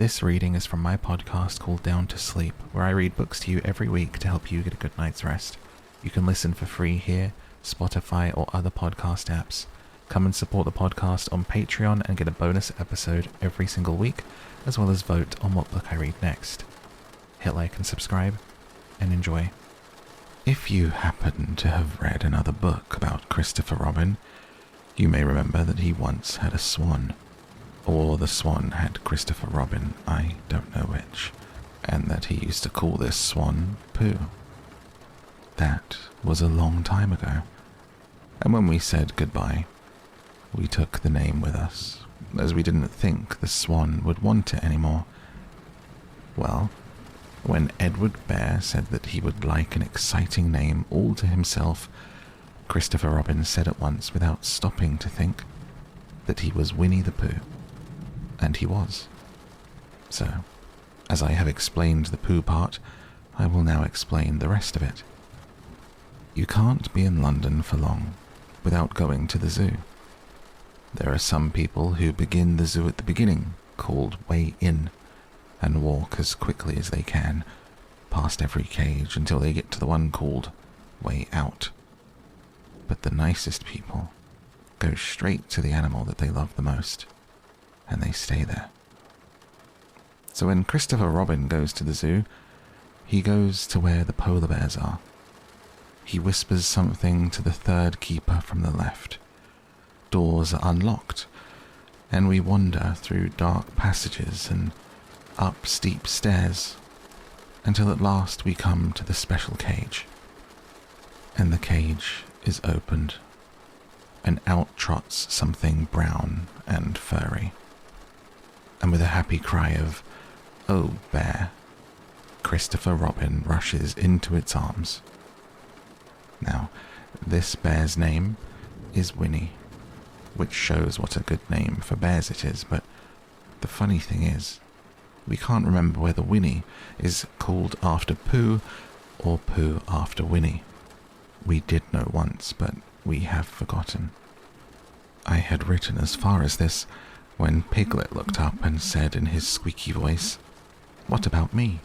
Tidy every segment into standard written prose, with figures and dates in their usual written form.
This reading is from my podcast called Down to Sleep, where I read books to you every week to help you get a good night's rest. You can listen for free here, Spotify, or other podcast apps. Come and support the podcast on Patreon and get a bonus episode every single week, as well as vote on what book I read next. Hit like and subscribe, and enjoy. If you happen to have read another book about Christopher Robin, you may remember that he once had a swan. Or the swan had Christopher Robin, I don't know which, and that he used to call this swan Pooh. That was a long time ago, and when we said goodbye, we took the name with us, as we didn't think the swan would want it anymore. Well, when Edward Bear said that he would like an exciting name all to himself, Christopher Robin said at once, without stopping to think, that he was Winnie the Pooh. And he was. So, as I have explained the Pooh part, I will now explain the rest of it. You can't be in London for long without going to the zoo. There are some people who begin the zoo at the beginning, called Way In, and walk as quickly as they can, past every cage until they get to the one called Way Out. But the nicest people go straight to the animal that they love the most, and they stay there. So when Christopher Robin goes to the zoo, he goes to where the polar bears are. He whispers something to the third keeper from the left. Doors are unlocked, and we wander through dark passages and up steep stairs, until at last we come to the special cage. And the cage is opened, and out trots something brown and furry. And with a happy cry of, "Oh, bear," Christopher Robin rushes into its arms. Now, this bear's name is Winnie, which shows what a good name for bears it is, but the funny thing is, we can't remember whether Winnie is called after Pooh or Pooh after Winnie. We did know once, but we have forgotten. I had written as far as this when Piglet looked up and said in his squeaky voice, "What about me?"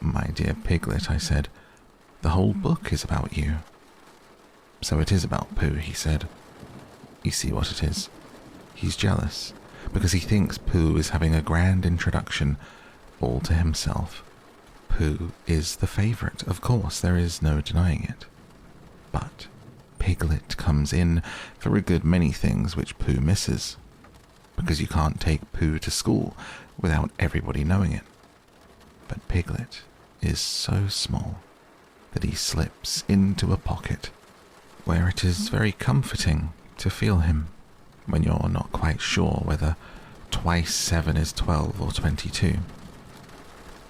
"My dear Piglet," I said, "the whole book is about you." "So it is about Pooh," he said. "You see what it is. He's jealous, because he thinks Pooh is having a grand introduction all to himself. Pooh is the favourite, of course, there is no denying it. But Piglet comes in for a good many things which Pooh misses, because you can't take Pooh to school without everybody knowing it. But Piglet is so small that he slips into a pocket where it is very comforting to feel him when you're not quite sure whether twice 7 is 12 or 22.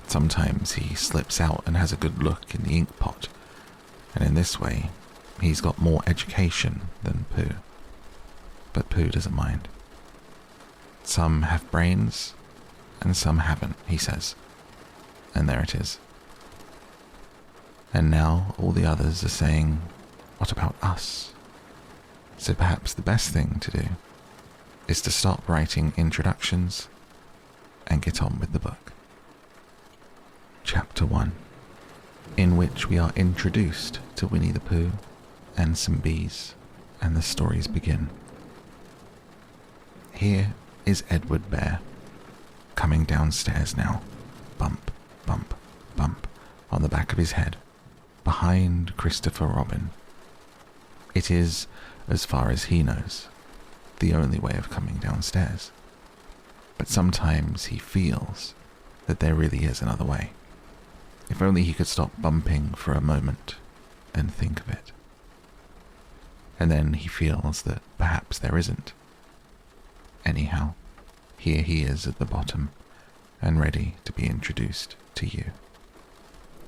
Sometimes he slips out and has a good look in the ink pot, and in this way he's got more education than Pooh. But Pooh doesn't mind. Some have brains, and some haven't, he says. And there it is. And now all the others are saying, "What about us?" So perhaps the best thing to do is to stop writing introductions and get on with the book. Chapter 1, in which we are introduced to Winnie the Pooh and some bees, and the stories begin. Here is Edward Bear, coming downstairs now, bump, bump, bump, on the back of his head, behind Christopher Robin. It is, as far as he knows, the only way of coming downstairs. But sometimes he feels that there really is another way. If only he could stop bumping for a moment and think of it. And then he feels that perhaps there isn't. Anyhow, here he is at the bottom, and ready to be introduced to you.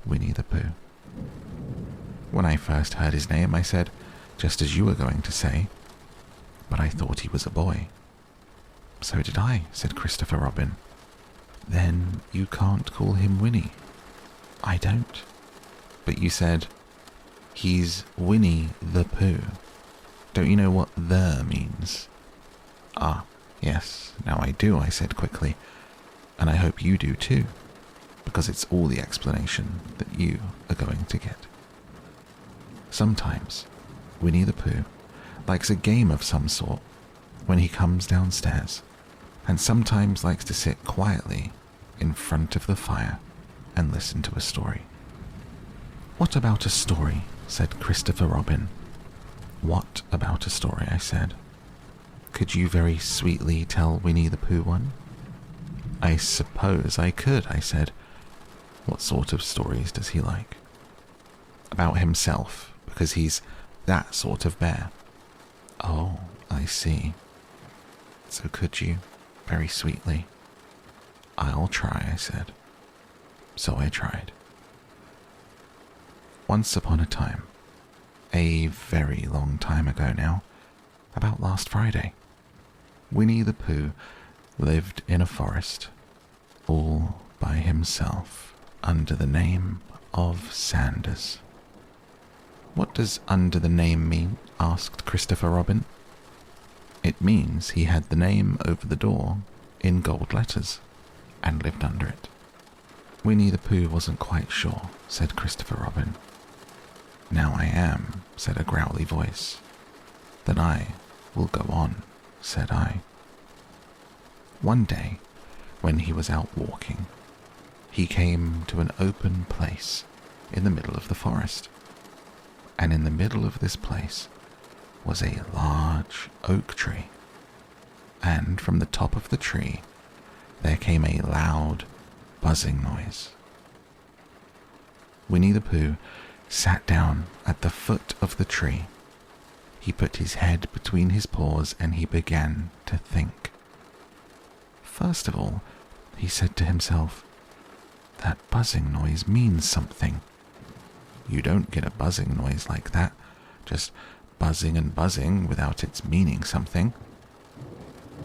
Winnie the Pooh. When I first heard his name, I said, just as you were going to say, but I thought he was a boy. So did I, said Christopher Robin. Then you can't call him Winnie. I don't. But you said, he's Winnie the Pooh. Don't you know what "the" means? Ah, yes, now I do, I said quickly. And I hope you do too, because it's all the explanation that you are going to get. Sometimes Winnie the Pooh likes a game of some sort when he comes downstairs, and sometimes likes to sit quietly in front of the fire and listen to a story. "What about a story?" said Christopher Robin. "What about a story?" I said. "Could you very sweetly tell Winnie the Pooh one?" "I suppose I could," I said. "What sort of stories does he like?" "About himself, because he's that sort of bear." "Oh, I see. So could you, very sweetly?" "I'll try," I said. So I tried. Once upon a time, a very long time ago now, about last Friday, Winnie the Pooh lived in a forest, all by himself, under the name of Sanders. "What does under the name mean?" asked Christopher Robin. "It means he had the name over the door in gold letters and lived under it." Winnie the Pooh wasn't quite sure, said Christopher Robin. "Now I am," said a growly voice. "Then I will go on," said I. One day, when he was out walking, he came to an open place in the middle of the forest. And in the middle of this place was a large oak tree. And from the top of the tree there came a loud buzzing noise. Winnie the Pooh sat down at the foot of the tree. He put his head between his paws and he began to think. First of all, he said to himself, "That buzzing noise means something. You don't get a buzzing noise like that, just buzzing and buzzing without its meaning something.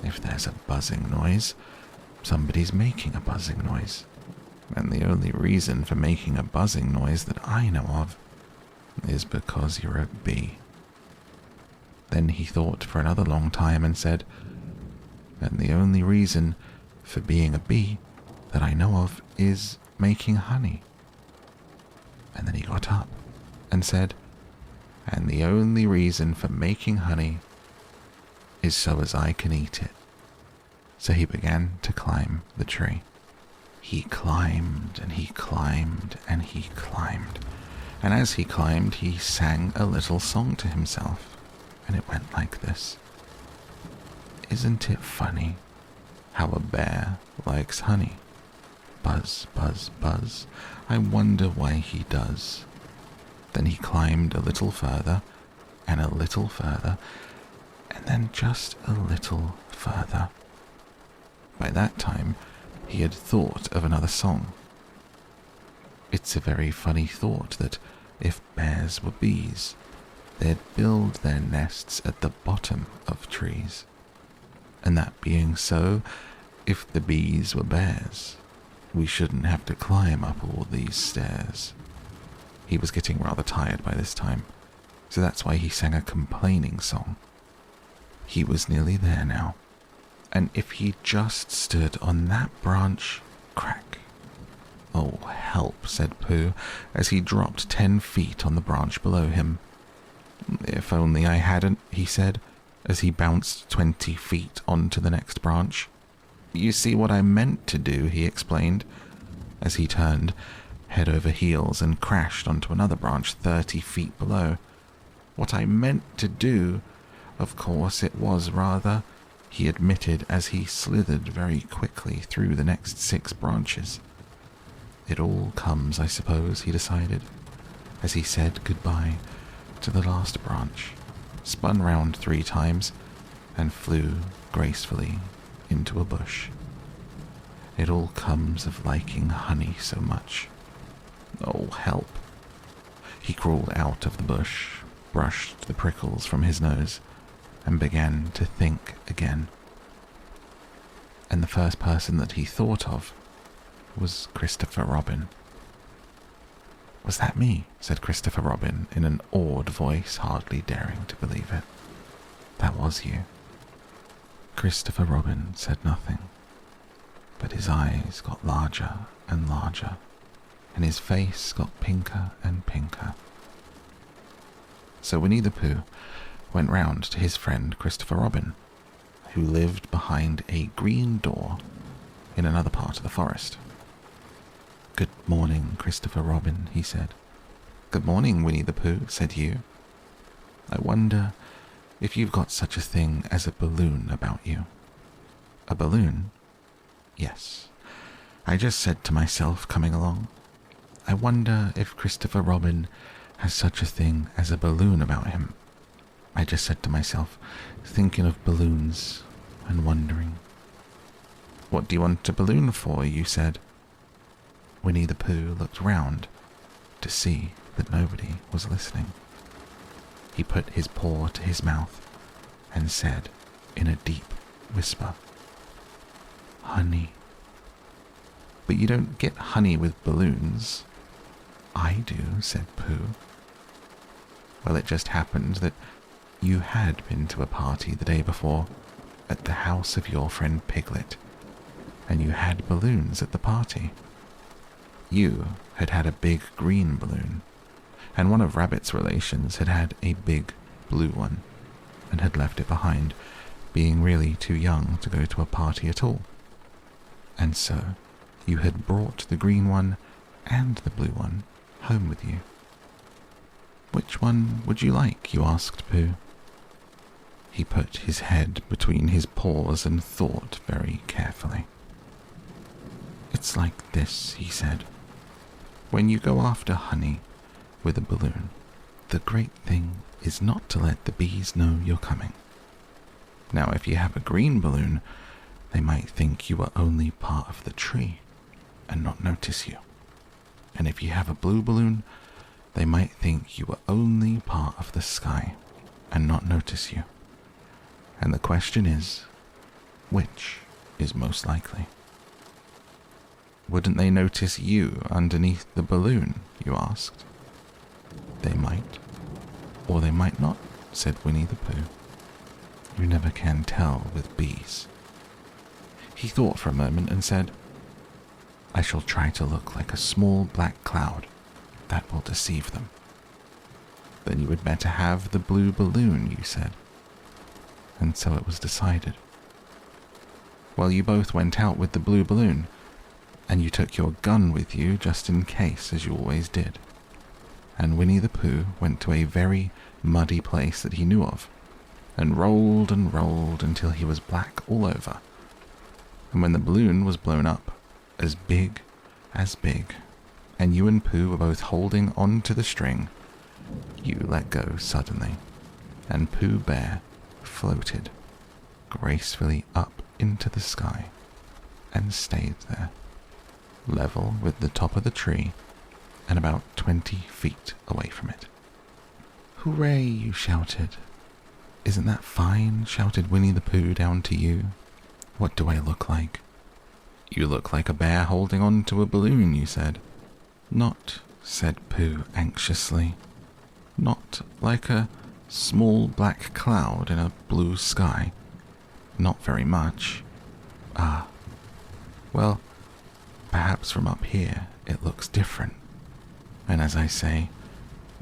If there's a buzzing noise, somebody's making a buzzing noise. And the only reason for making a buzzing noise that I know of is because you're a bee." Then he thought for another long time and said, "And the only reason for being a bee that I know of is making honey." And then he got up and said, "And the only reason for making honey is so as I can eat it." So he began to climb the tree. He climbed and he climbed and he climbed. And as he climbed, he sang a little song to himself. And it went like this. "Isn't it funny how a bear likes honey? Buzz, buzz, buzz. I wonder why he does." Then he climbed a little further and a little further and then just a little further. By that time, he had thought of another song. It's a very funny thought that if bears were bees, they'd build their nests at the bottom of trees. And that being so, if the bees were bears, we shouldn't have to climb up all these stairs. He was getting rather tired by this time, so that's why he sang a complaining song. He was nearly there now, and if he just stood on that branch, crack. "Oh, help," said Pooh, as he dropped 10 feet on the branch below him. "If only I hadn't," he said, as he bounced 20 feet onto the next branch. "You see what I meant to do," he explained, as he turned head over heels and crashed onto another branch 30 feet below. "What I meant to do, of course it was rather," he admitted as he slithered very quickly through the next 6 branches. "It all comes, I suppose," he decided, as he said goodbye to the last branch, spun round 3 times, and flew gracefully into a bush. "It all comes of liking honey so much. Oh, help." He crawled out of the bush, brushed the prickles from his nose, and began to think again. And the first person that he thought of was Christopher Robin. "Was that me?" said Christopher Robin in an awed voice, hardly daring to believe it. "That was you." Christopher Robin said nothing. but his eyes got larger and larger, and his face got pinker and pinker. So Winnie the Pooh went round to his friend Christopher Robin, who lived behind a green door in another part of the forest. "Good morning, Christopher Robin," he said. "Good morning, Winnie the Pooh," said you. "I wonder if you've got such a thing as a balloon about you." "A balloon?" "Yes. I just said to myself coming along, I wonder if Christopher Robin has such a thing as a balloon about him. I just said to myself, thinking of balloons and wondering." "What do you want a balloon for?" you said. Winnie the Pooh looked round to see that nobody was listening. He put his paw to his mouth and said in a deep whisper, "Honey." "But you don't get honey with balloons." "I do," said Pooh. "Well, it just happened that you had been to a party the day before at the house of your friend Piglet, and you had balloons at the party. You had had a big green balloon, and one of Rabbit's relations had had a big blue one, and had left it behind, being really too young to go to a party at all. And so you had brought the green one and the blue one home with you. Which one would you like?" you asked Pooh. He put his head between his paws and thought very carefully. "It's like this," he said. "When you go after honey with a balloon, the great thing is not to let the bees know you're coming. Now, if you have a green balloon, they might think you are only part of the tree and not notice you. And if you have a blue balloon, they might think you were only part of the sky and not notice you. And the question is, which is most likely?" "Wouldn't they notice you underneath the balloon?" you asked. "They might, or they might not," said Winnie the Pooh. "You never can tell with bees." He thought for a moment and said, "I shall try to look like a small black cloud. That will deceive them." "Then you would better have the blue balloon," you said. And so it was decided. Well, you both went out with the blue balloon, and you took your gun with you just in case, as you always did. And Winnie the Pooh went to a very muddy place that he knew of, and rolled until he was black all over. And when the balloon was blown up, as big, and you and Pooh were both holding on to the string, you let go suddenly, and Pooh Bear floated gracefully up into the sky and stayed there, level with the top of the tree and about 20 feet away from it. "Hooray!" you shouted. "Isn't that fine?" shouted Winnie the Pooh down to you. "What do I look like?" "You look like a bear holding on to a balloon," you said. "Not," said Pooh anxiously, "not like a small black cloud in a blue sky. Not very much." "Ah, well, perhaps from up here it looks different. And as I say,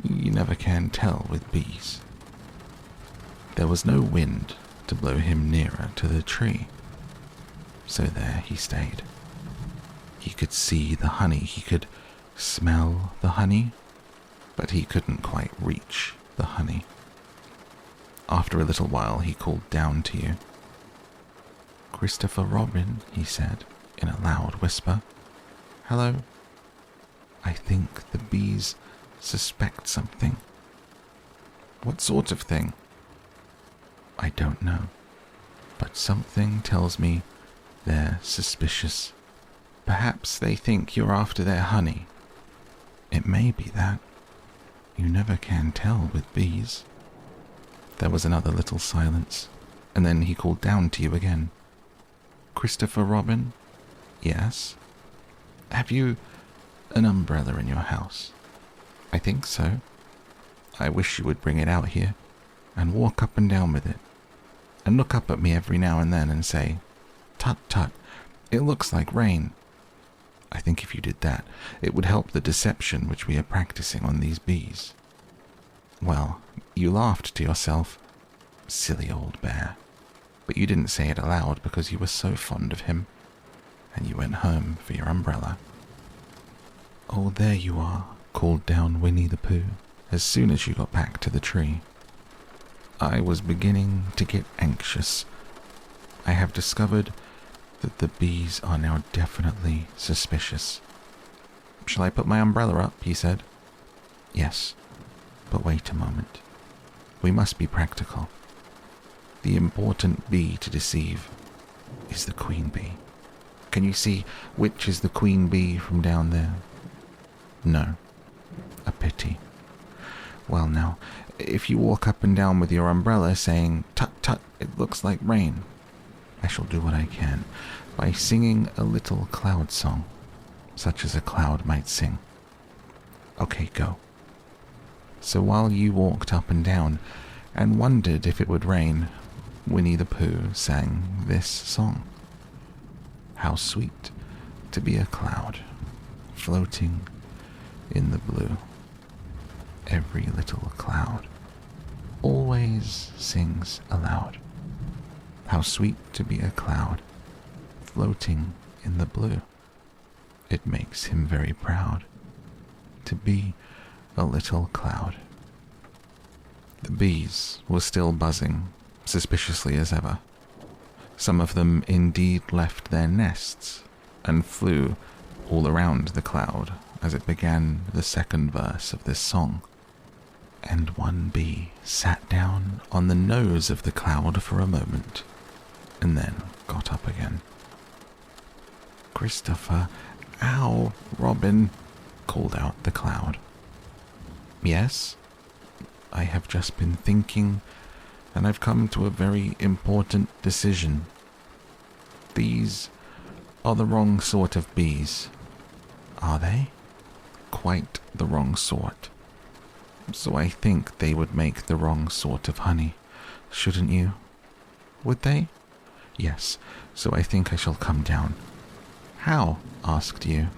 you never can tell with bees." There was no wind to blow him nearer to the tree, so there he stayed. He could see the honey, he could smell the honey, but he couldn't quite reach the honey. After a little while he called down to you. "Christopher Robin," he said in a loud whisper. "Hello? I think the bees suspect something." "What sort of thing?" "I don't know, but something tells me they're suspicious. Perhaps they think you're after their honey. It may be that. You never can tell with bees." There was another little silence, and then he called down to you again. "Christopher Robin?" "Yes." "Have you an umbrella in your house?" "I think so." "I wish you would bring it out here and walk up and down with it, and look up at me every now and then and say, 'Tut, tut, It looks like rain. I think if you did that, it would help the deception which we are practicing on these bees. Well, you laughed to yourself. Silly old bear. But you didn't say it aloud because you were so fond of him, and you went home for your umbrella. Oh, there you are, called down Winnie the Pooh as soon as you got back to the tree. I was beginning to get anxious. I have discovered that the bees are now definitely suspicious. Shall I put my umbrella up? He said. Yes, but wait a moment. We must be practical. The important bee to deceive is the queen bee. Can you see which is the queen bee from down there? No. A pity. Well now, if you walk up and down with your umbrella saying, "Tut tut, it looks like rain," I shall do what I can by singing a little cloud song, such as a cloud might sing. Okay, go. So while you walked up and down and wondered if it would rain, Winnie the Pooh sang this song. How sweet to be a cloud floating in the blue. Every little cloud always sings aloud. How sweet to be a cloud floating in the blue. It makes him very proud to be a little cloud. The bees were still buzzing, suspiciously as ever. Some of them indeed left their nests and flew all around the cloud as it began the second verse of this song. And one bee sat down on the nose of the cloud for a moment, and then got up again. Christopher, ow, Robin, called out the cloud. Yes? I have just been thinking, and I've come to a very important decision. These are the wrong sort of bees. Are they? Quite the wrong sort. So I think they would make the wrong sort of honey, shouldn't you? Would they? Yes, so I think I shall come down. How? Asked you.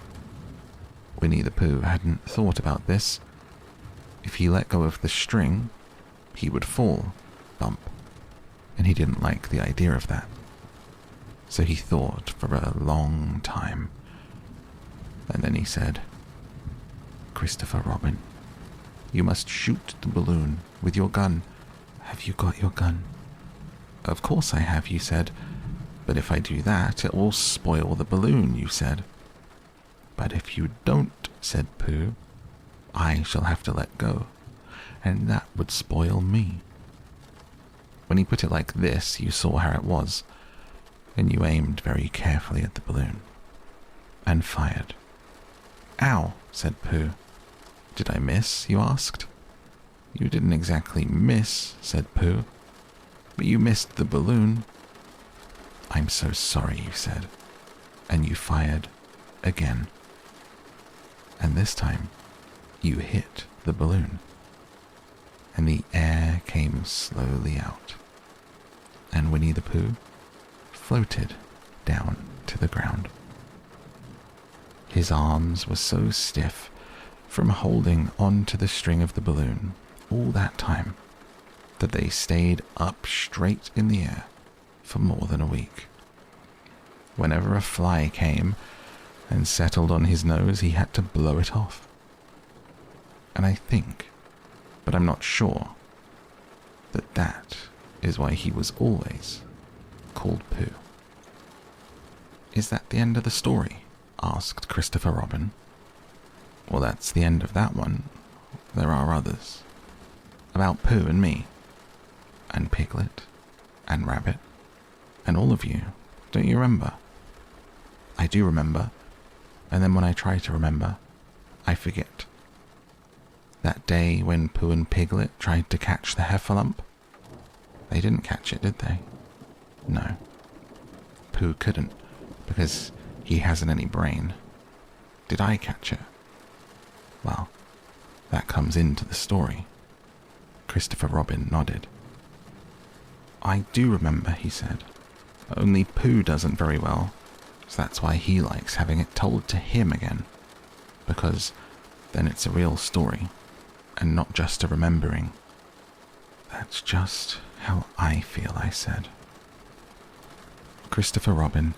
Winnie the Pooh hadn't thought about this. If he let go of the string, he would fall, bump, and he didn't like the idea of that. So he thought for a long time, and then he said, Christopher Robin, you must shoot the balloon with your gun. Have you got your gun? Of course I have, you said. But if I do that, it will spoil the balloon, you said. But if you don't, said Pooh, I shall have to let go, and that would spoil me. When he put it like this, you saw how it was, and you aimed very carefully at the balloon, and fired. Ow, said Pooh. Did I miss, you asked? You didn't exactly miss, said Pooh, but you missed the balloon. I'm so sorry, you said, and you fired again. And this time, you hit the balloon, and the air came slowly out, and Winnie the Pooh floated down to the ground. His arms were so stiff from holding onto the string of the balloon all that time that they stayed up straight in the air for more than a week. Whenever a fly came and settled on his nose, he had to blow it off. And I think, but I'm not sure, that is why he was always called Pooh. Is that the end of the story? Asked Christopher Robin. Well, that's the end of that one. There are others. About Pooh and me, and Piglet, and Rabbit, and all of you. Don't you remember? I do remember, and then when I try to remember, I forget. That day when Pooh and Piglet tried to catch the heffalump? They didn't catch it, did they? No. Pooh couldn't, because he hasn't any brain. Did I catch it? Well, that comes into the story. Christopher Robin nodded. I do remember, he said. Only Pooh doesn't very well. So that's why he likes having it told to him again, because then it's a real story, and not just a remembering. That's just how I feel, I said. Christopher Robin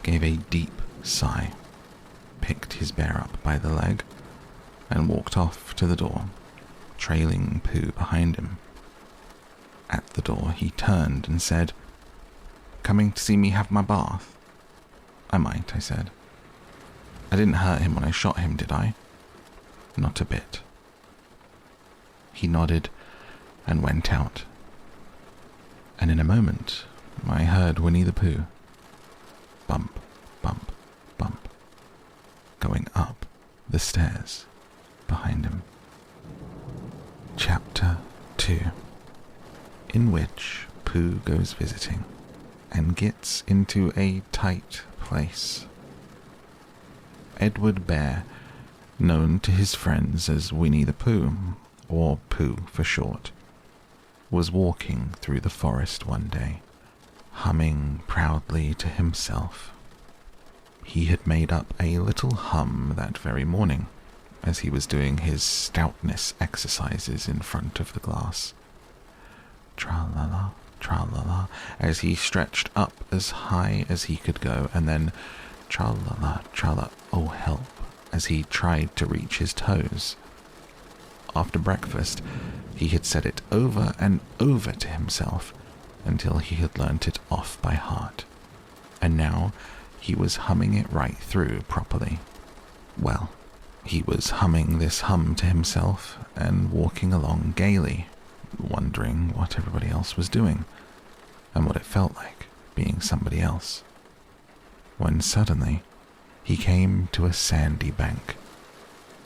gave a deep sigh, picked his bear up by the leg, and walked off to the door, trailing Pooh behind him. At the door, he turned and said, "Coming to see me have my bath?" "I might," I said. "I didn't hurt him when I shot him, did I?" "Not a bit." He nodded and went out. And in a moment, I heard Winnie the Pooh, bump, bump, bump, going up the stairs behind him. Chapter 2, in which Pooh goes visiting and gets into a tight place. Edward Bear, known to his friends as Winnie the Pooh, or Pooh for short, was walking through the forest one day, humming proudly to himself. He had made up a little hum that very morning as he was doing his stoutness exercises in front of the glass. Tra-la-la, tra-la-la, as he stretched up as high as he could go, and then tra-la-la, tra-la, oh help, as he tried to reach his toes. After breakfast, he had said it over and over to himself until he had learnt it off by heart, and now he was humming it right through properly. Well, he was humming this hum to himself and walking along gaily, wondering what everybody else was doing and what it felt like being somebody else, when suddenly he came to a sandy bank,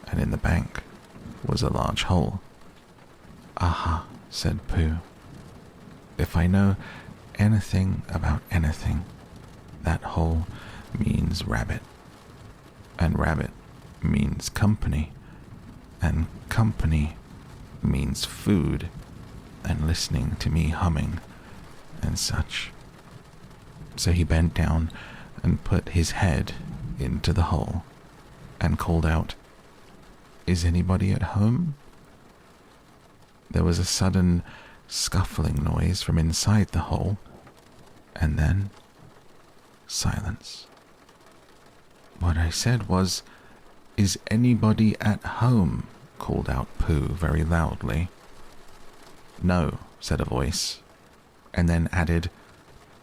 and in the bank was a large hole. "Aha," said Pooh. "If I know anything about anything, that hole means rabbit, and rabbit means company, and company means food, and listening to me humming, and such." So he bent down and put his head into the hole, and called out, "Is anybody at home?" There was a sudden scuffling noise from inside the hole, and then silence. "What I said was, 'Is anybody at home?'" called out Pooh very loudly. "No," said a voice, and then added,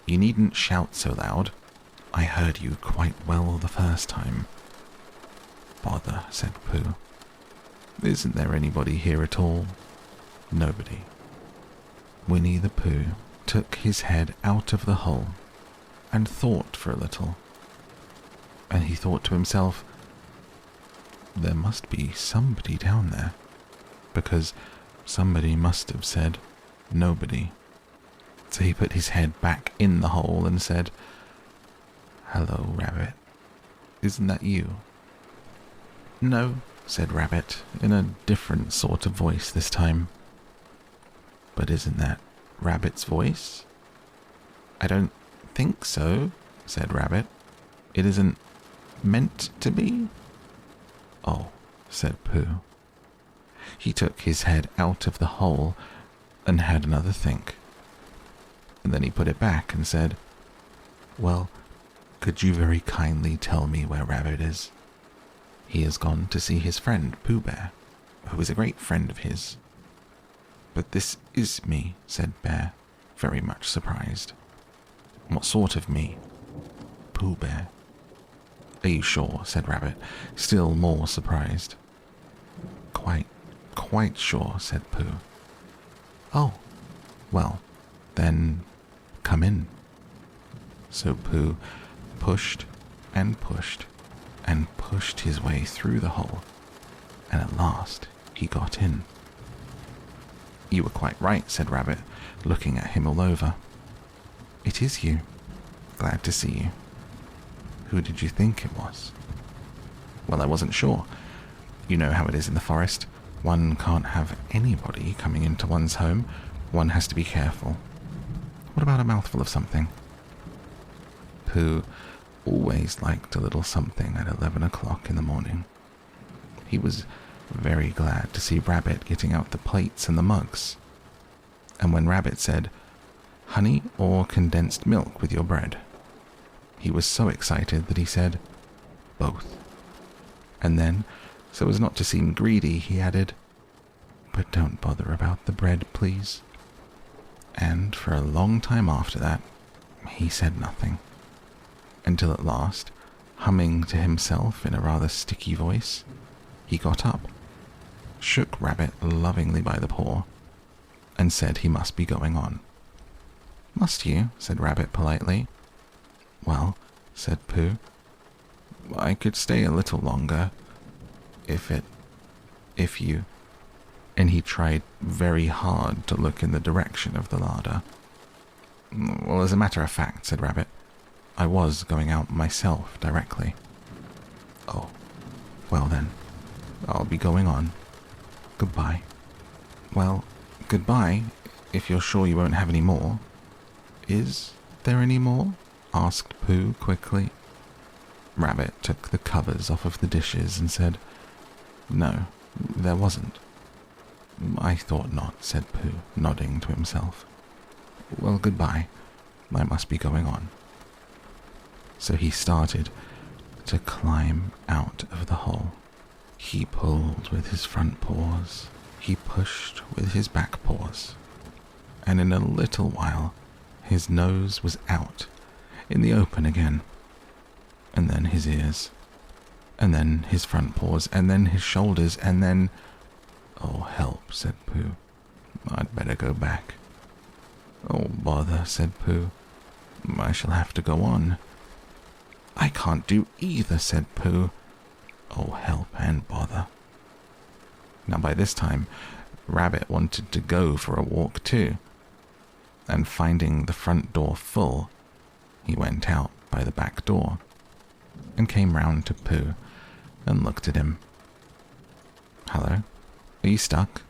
"You needn't shout so loud. I heard you quite well the first time." "Bother," said Pooh. "Isn't there anybody here at all?" "Nobody." Winnie the Pooh took his head out of the hole and thought for a little. And he thought to himself, there must be somebody down there, because somebody must have said nobody. So he put his head back in the hole and said, "Hello, Rabbit. Isn't that you?" "No," said Rabbit, in a different sort of voice this time. "But isn't that Rabbit's voice?" "I don't think so," said Rabbit. "It isn't meant to be." "Oh," said Pooh. He took his head out of the hole and had another think. And then he put it back and said, "Well, could you very kindly tell me where Rabbit is? He has gone to see his friend Pooh Bear, who is a great friend of his." "But this is me," said Bear, very much surprised. "What sort of me?" "Pooh Bear." "Are you sure?" said Rabbit, still more surprised. Quite sure," said Pooh. "Oh, well, then come in." So Pooh pushed and pushed and pushed his way through the hole, and at last he got in. "You were quite right," said Rabbit, looking at him all over. "It is you. Glad to see you. Who did you think it was?" "Well, I wasn't sure. You know how it is in the forest. One can't have anybody coming into one's home. One has to be careful. What about a mouthful of something?" Pooh always liked a little something at 11 o'clock in the morning. He was very glad to see Rabbit getting out the plates and the mugs. And when Rabbit said, "Honey or condensed milk with your bread?" he was so excited that he said, "Both." And then, so as not to seem greedy, he added, "But don't bother about the bread, please." And for a long time after that, he said nothing. Until at last, humming to himself in a rather sticky voice, he got up, shook Rabbit lovingly by the paw, and said he must be going on. "Must you?" said Rabbit politely. "Well," said Pooh, "I could stay a little longer, if you..." And he tried very hard to look in the direction of the larder. "Well, as a matter of fact," said Rabbit, "I was going out myself directly." "Oh, well then, I'll be going on. Goodbye." "Well, goodbye, if you're sure you won't have any more." "Is there any more?" asked Pooh quickly. Rabbit took the covers off of the dishes and said, "No, there wasn't." "I thought not," said Pooh, nodding to himself. "Well, goodbye. I must be going on." So he started to climb out of the hole. He pulled with his front paws, he pushed with his back paws, and in a little while his nose was out in the open again, and then his ears, and then his front paws, and then his shoulders, and then... "Oh, help," said Pooh. "I'd better go back." "Oh, bother," said Pooh. "I shall have to go on." "I can't do either," said Pooh. "Oh, help and bother." Now by this time, Rabbit wanted to go for a walk too, and finding the front door full, he went out by the back door and came round to Pooh and looked at him. "Hello? Are you stuck?"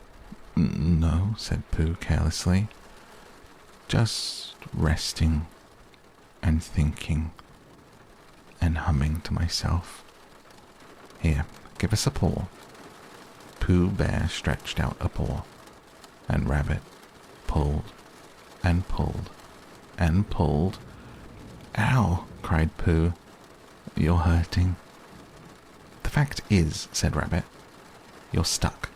"No," said Pooh carelessly. "Just resting and thinking and humming to myself. Here, give us a paw." Pooh Bear stretched out a paw, and Rabbit pulled and pulled and pulled. "Ow!" cried Pooh. "You're hurting." "The fact is," said Rabbit, "you're stuck."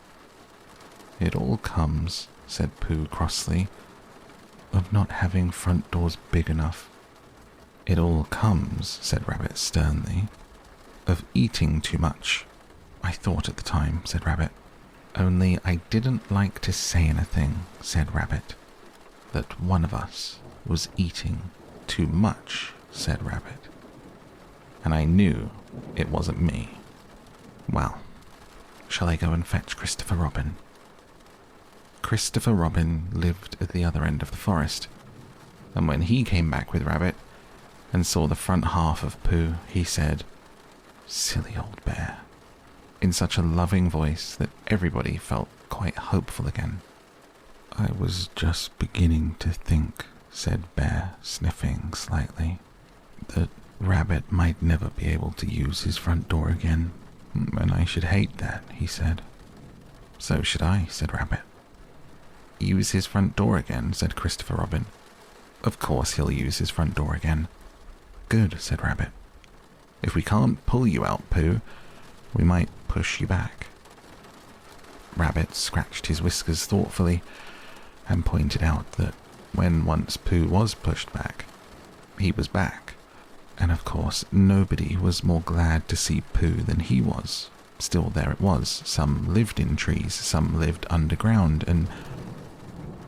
"It all comes," said Pooh crossly, "of not having front doors big enough." "It all comes," said Rabbit sternly, "of eating too much. I thought at the time," said Rabbit. "Only I didn't like to say anything," said Rabbit. "That one of us was eating too much," said Rabbit. "And I knew it wasn't me. Well, shall I go and fetch Christopher Robin?" Christopher Robin lived at the other end of the forest, and when he came back with Rabbit and saw the front half of Pooh, he said, "Silly old bear," in such a loving voice that everybody felt quite hopeful again. "I was just beginning to think," said Bear, sniffing slightly, "that Rabbit might never be able to use his front door again, and I should hate that," he said. "So should I," said Rabbit. "Use his front door again," said Christopher Robin. "Of course he'll use his front door again." "Good," said Rabbit. "If we can't pull you out, Pooh, we might push you back." Rabbit scratched his whiskers thoughtfully and pointed out that when once Pooh was pushed back, he was back, and of course nobody was more glad to see Pooh than he was. Still, there it was. Some lived in trees, some lived underground, and...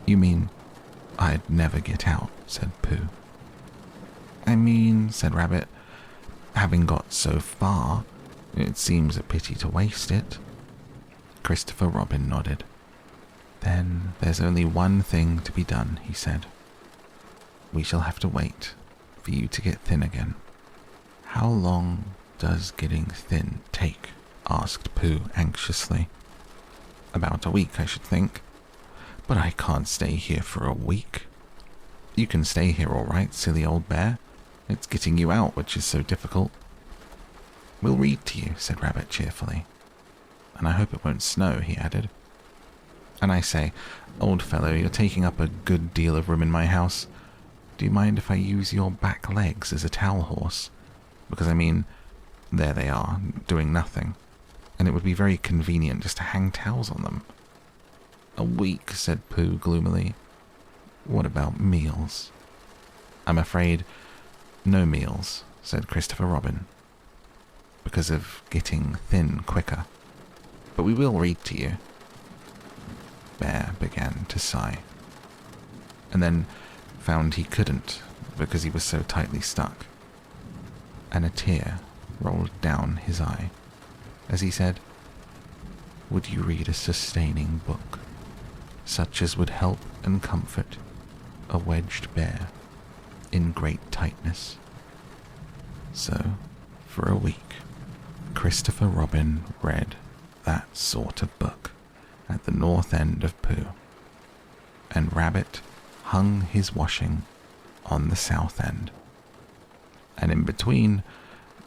"You mean I'd never get out," said Pooh. "I mean," said Rabbit, "having got so far, it seems a pity to waste it." Christopher Robin nodded. "Then there's only one thing to be done," he said. "We shall have to wait for you to get thin again." "How long does getting thin take?" asked Pooh anxiously. "About a week, I should think." "But I can't stay here for a week." "You can stay here all right, silly old bear. It's getting you out which is so difficult." "We'll read to you," said Rabbit cheerfully. "And I hope it won't snow," he added. "And I say, old fellow, you're taking up a good deal of room in my house. Do you mind if I use your back legs as a towel horse? Because, I mean, there they are, doing nothing. And it would be very convenient just to hang towels on them." "A week," said Pooh gloomily. "What about meals?" "I'm afraid no meals," said Christopher Robin, "because of getting thin quicker. But we will read to you." Bear began to sigh, and then found he couldn't because he was so tightly stuck, and a tear rolled down his eye as he said, "Would you read a sustaining book, such as would help and comfort a wedged bear in great tightness?" So, for a week, Christopher Robin read that sort of book at the north end of Pooh, and Rabbit hung his washing on the south end. And in between,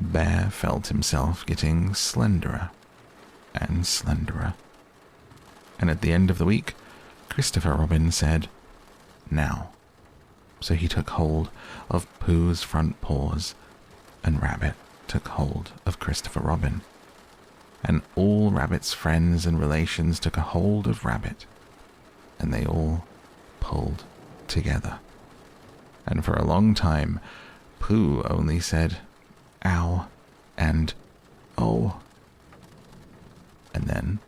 Bear felt himself getting slenderer and slenderer. And at the end of the week, Christopher Robin said, "Now." So he took hold of Pooh's front paws, and Rabbit took hold of Christopher Robin. And all Rabbit's friends and relations took a hold of Rabbit, and they all pulled together. And for a long time, Pooh only said, "Ow," and "Oh." And then,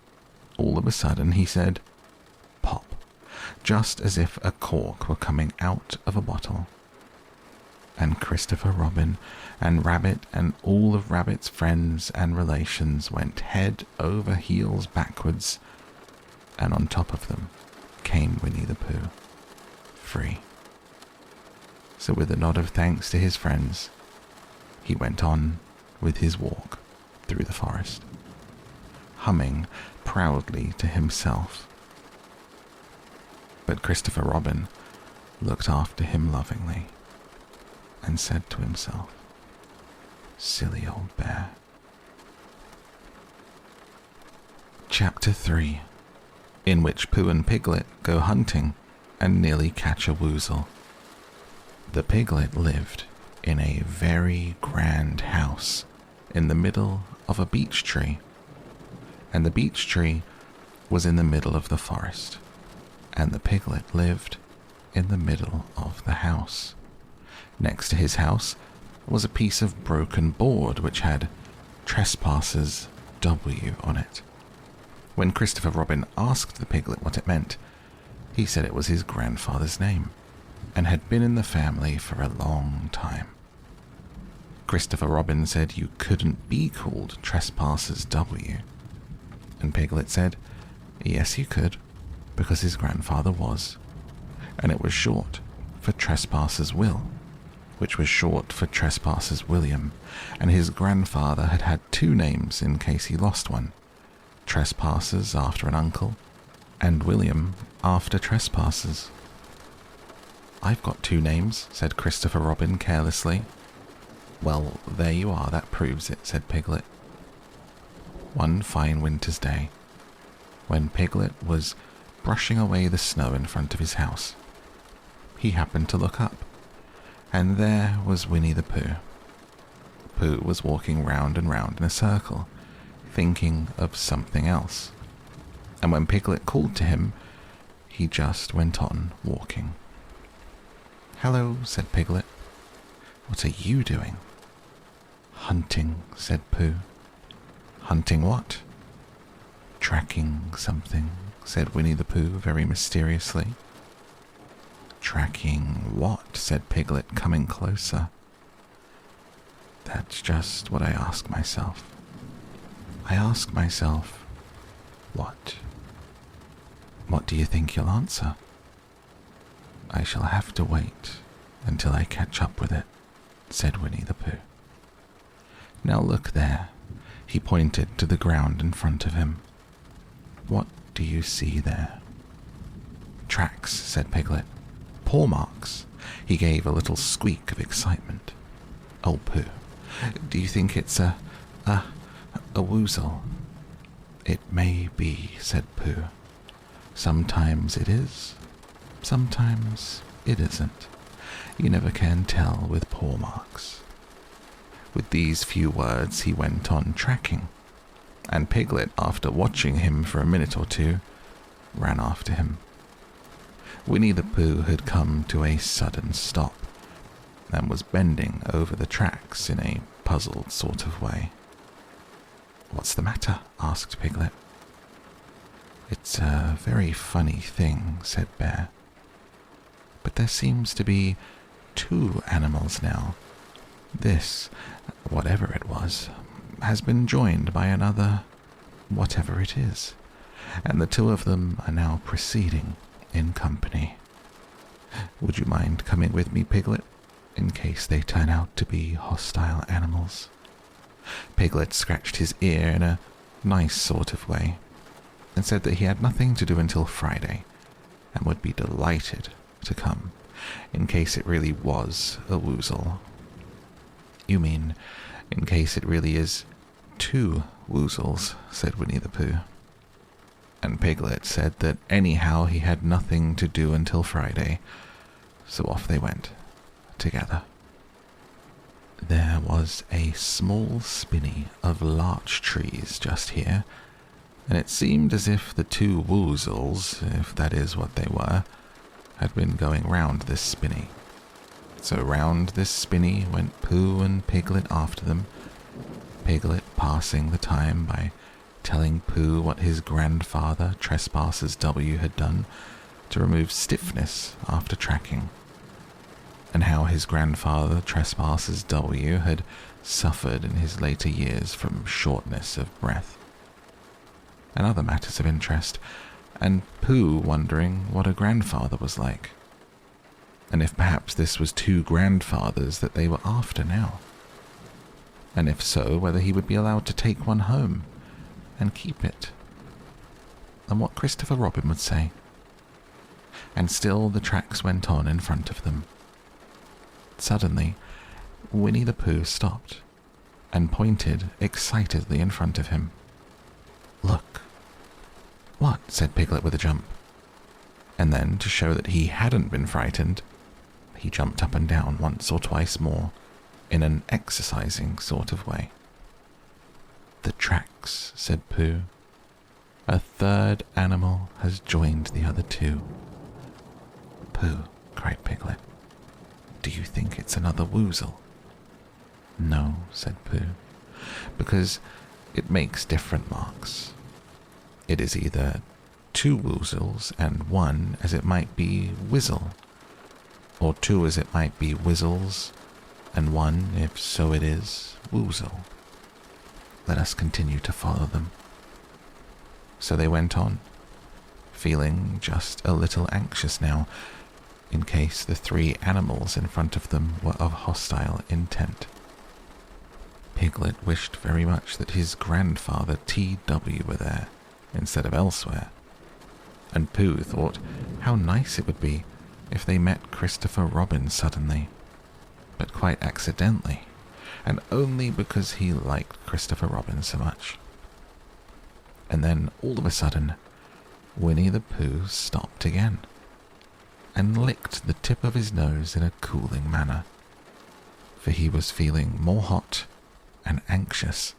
all of a sudden, he said, "Pop," just as if a cork were coming out of a bottle. And Christopher Robin and Rabbit and all of Rabbit's friends and relations went head over heels backwards, and on top of them came Winnie the Pooh, free. So with a nod of thanks to his friends, he went on with his walk through the forest, humming proudly to himself. But Christopher Robin looked after him lovingly and said to himself, "Silly old bear." Chapter 3, in which Pooh and Piglet go hunting and nearly catch a woozle. The Piglet lived in a very grand house in the middle of a beech tree, and the beech tree was in the middle of the forest, and the Piglet lived in the middle of the house. Next to his house was a piece of broken board which had "Trespassers W" on it. When Christopher Robin asked the Piglet what it meant, he said it was his grandfather's name, and had been in the family for a long time. Christopher Robin said you couldn't be called Trespassers W, and Piglet said, yes you could, because his grandfather was, and it was short for Trespassers Will, which was short for Trespassers William, and his grandfather had had two names in case he lost one, Trespassers after an uncle, and William after Trespassers. "I've got two names," said Christopher Robin carelessly. "Well, there you are, that proves it," said Piglet. One fine winter's day, when Piglet was brushing away the snow in front of his house, he happened to look up, and there was Winnie the Pooh. Pooh was walking round and round in a circle, thinking of something else, and when Piglet called to him, he just went on walking. "Hello," said Piglet. "What are you doing?" "Hunting," said Pooh. "Hunting what?" "Tracking something," said Winnie the Pooh very mysteriously. "Tracking what?" said Piglet, coming closer. "That's just what I ask myself. I ask myself, what? What do you think you'll answer?" "I shall have to wait until I catch up with it," said Winnie the Pooh. "Now look there." He pointed to the ground in front of him. "What do you see there?" "Tracks," said Piglet. "Paw marks." He gave a little squeak of excitement. "Oh, Pooh, do you think it's a woozle?" "It may be," said Pooh. "Sometimes it is, sometimes it isn't. You never can tell with paw marks." With these few words he went on tracking, and Piglet, after watching him for a minute or two, ran after him. Winnie the Pooh had come to a sudden stop, and was bending over the tracks in a puzzled sort of way. "What's the matter?" asked Piglet. "It's a very funny thing," said Bear. "But there seems to be 2 animals now. This, whatever it was, has been joined by another, whatever it is, and the 2 of them are now proceeding in company. Would you mind coming with me, Piglet, in case they turn out to be hostile animals?" Piglet scratched his ear in a nice sort of way, and said that he had nothing to do until Friday, and would be delighted to come, in case it really was a woozle. "You mean, in case it really is 2 woozles," said Winnie the Pooh. And Piglet said that anyhow he had nothing to do until Friday, so off they went, together. There was a small spinney of larch trees just here, and it seemed as if the 2 woozles, if that is what they were, had been going round this spinney. So round this spinney went Pooh and Piglet after them, Piglet passing the time by telling Pooh what his grandfather, Trespassers W, had done to remove stiffness after tracking, and how his grandfather, Trespassers W, had suffered in his later years from shortness of breath, and other matters of interest, and Pooh wondering what a grandfather was like, and if perhaps this was 2 grandfathers that they were after now, and if so, whether he would be allowed to take one home and keep it, and what Christopher Robin would say. And still the tracks went on in front of them. Suddenly, Winnie the Pooh stopped and pointed excitedly in front of him. "Look." "What?" said Piglet with a jump. And then, to show that he hadn't been frightened, he jumped up and down once or twice more, in an exercising sort of way. "The tracks," said Pooh. "A 3rd animal has joined the other 2. "Pooh," cried Piglet, "do you think it's another woozle?" "No," said Pooh, "because it makes different marks. It is either 2 woozles and 1 as it might be whizzle, or 2 as it might be whizzles and 1, if so it is, woozle. Let us continue to follow them." So they went on, feeling just a little anxious now, in case the 3 animals in front of them were of hostile intent. Piglet wished very much that his grandfather T.W. were there, instead of elsewhere, and Pooh thought how nice it would be if they met Christopher Robin suddenly, but quite accidentally, and only because he liked Christopher Robin so much. And then, all of a sudden, Winnie the Pooh stopped again, and licked the tip of his nose in a cooling manner, for he was feeling more hot and anxious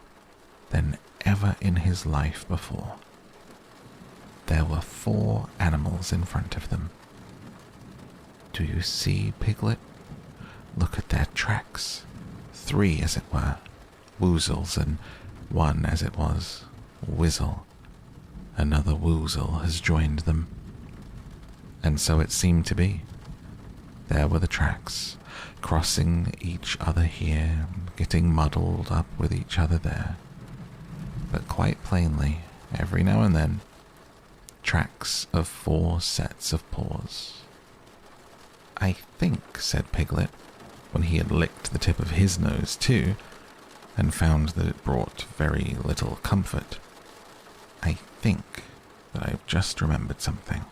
than ever in his life before. There were 4 animals in front of them. "Do you see, Piglet? Look at their tracks. 3, as it were, woozles, and 1, as it was, whizzle. Another woozle has joined them." And so it seemed to be. There were the tracks, crossing each other here, getting muddled up with each other there. But quite plainly, every now and then, tracks of 4 sets of paws. "I think," said Piglet, when he had licked the tip of his nose too, and found that it brought very little comfort, "I think that I have just remembered something.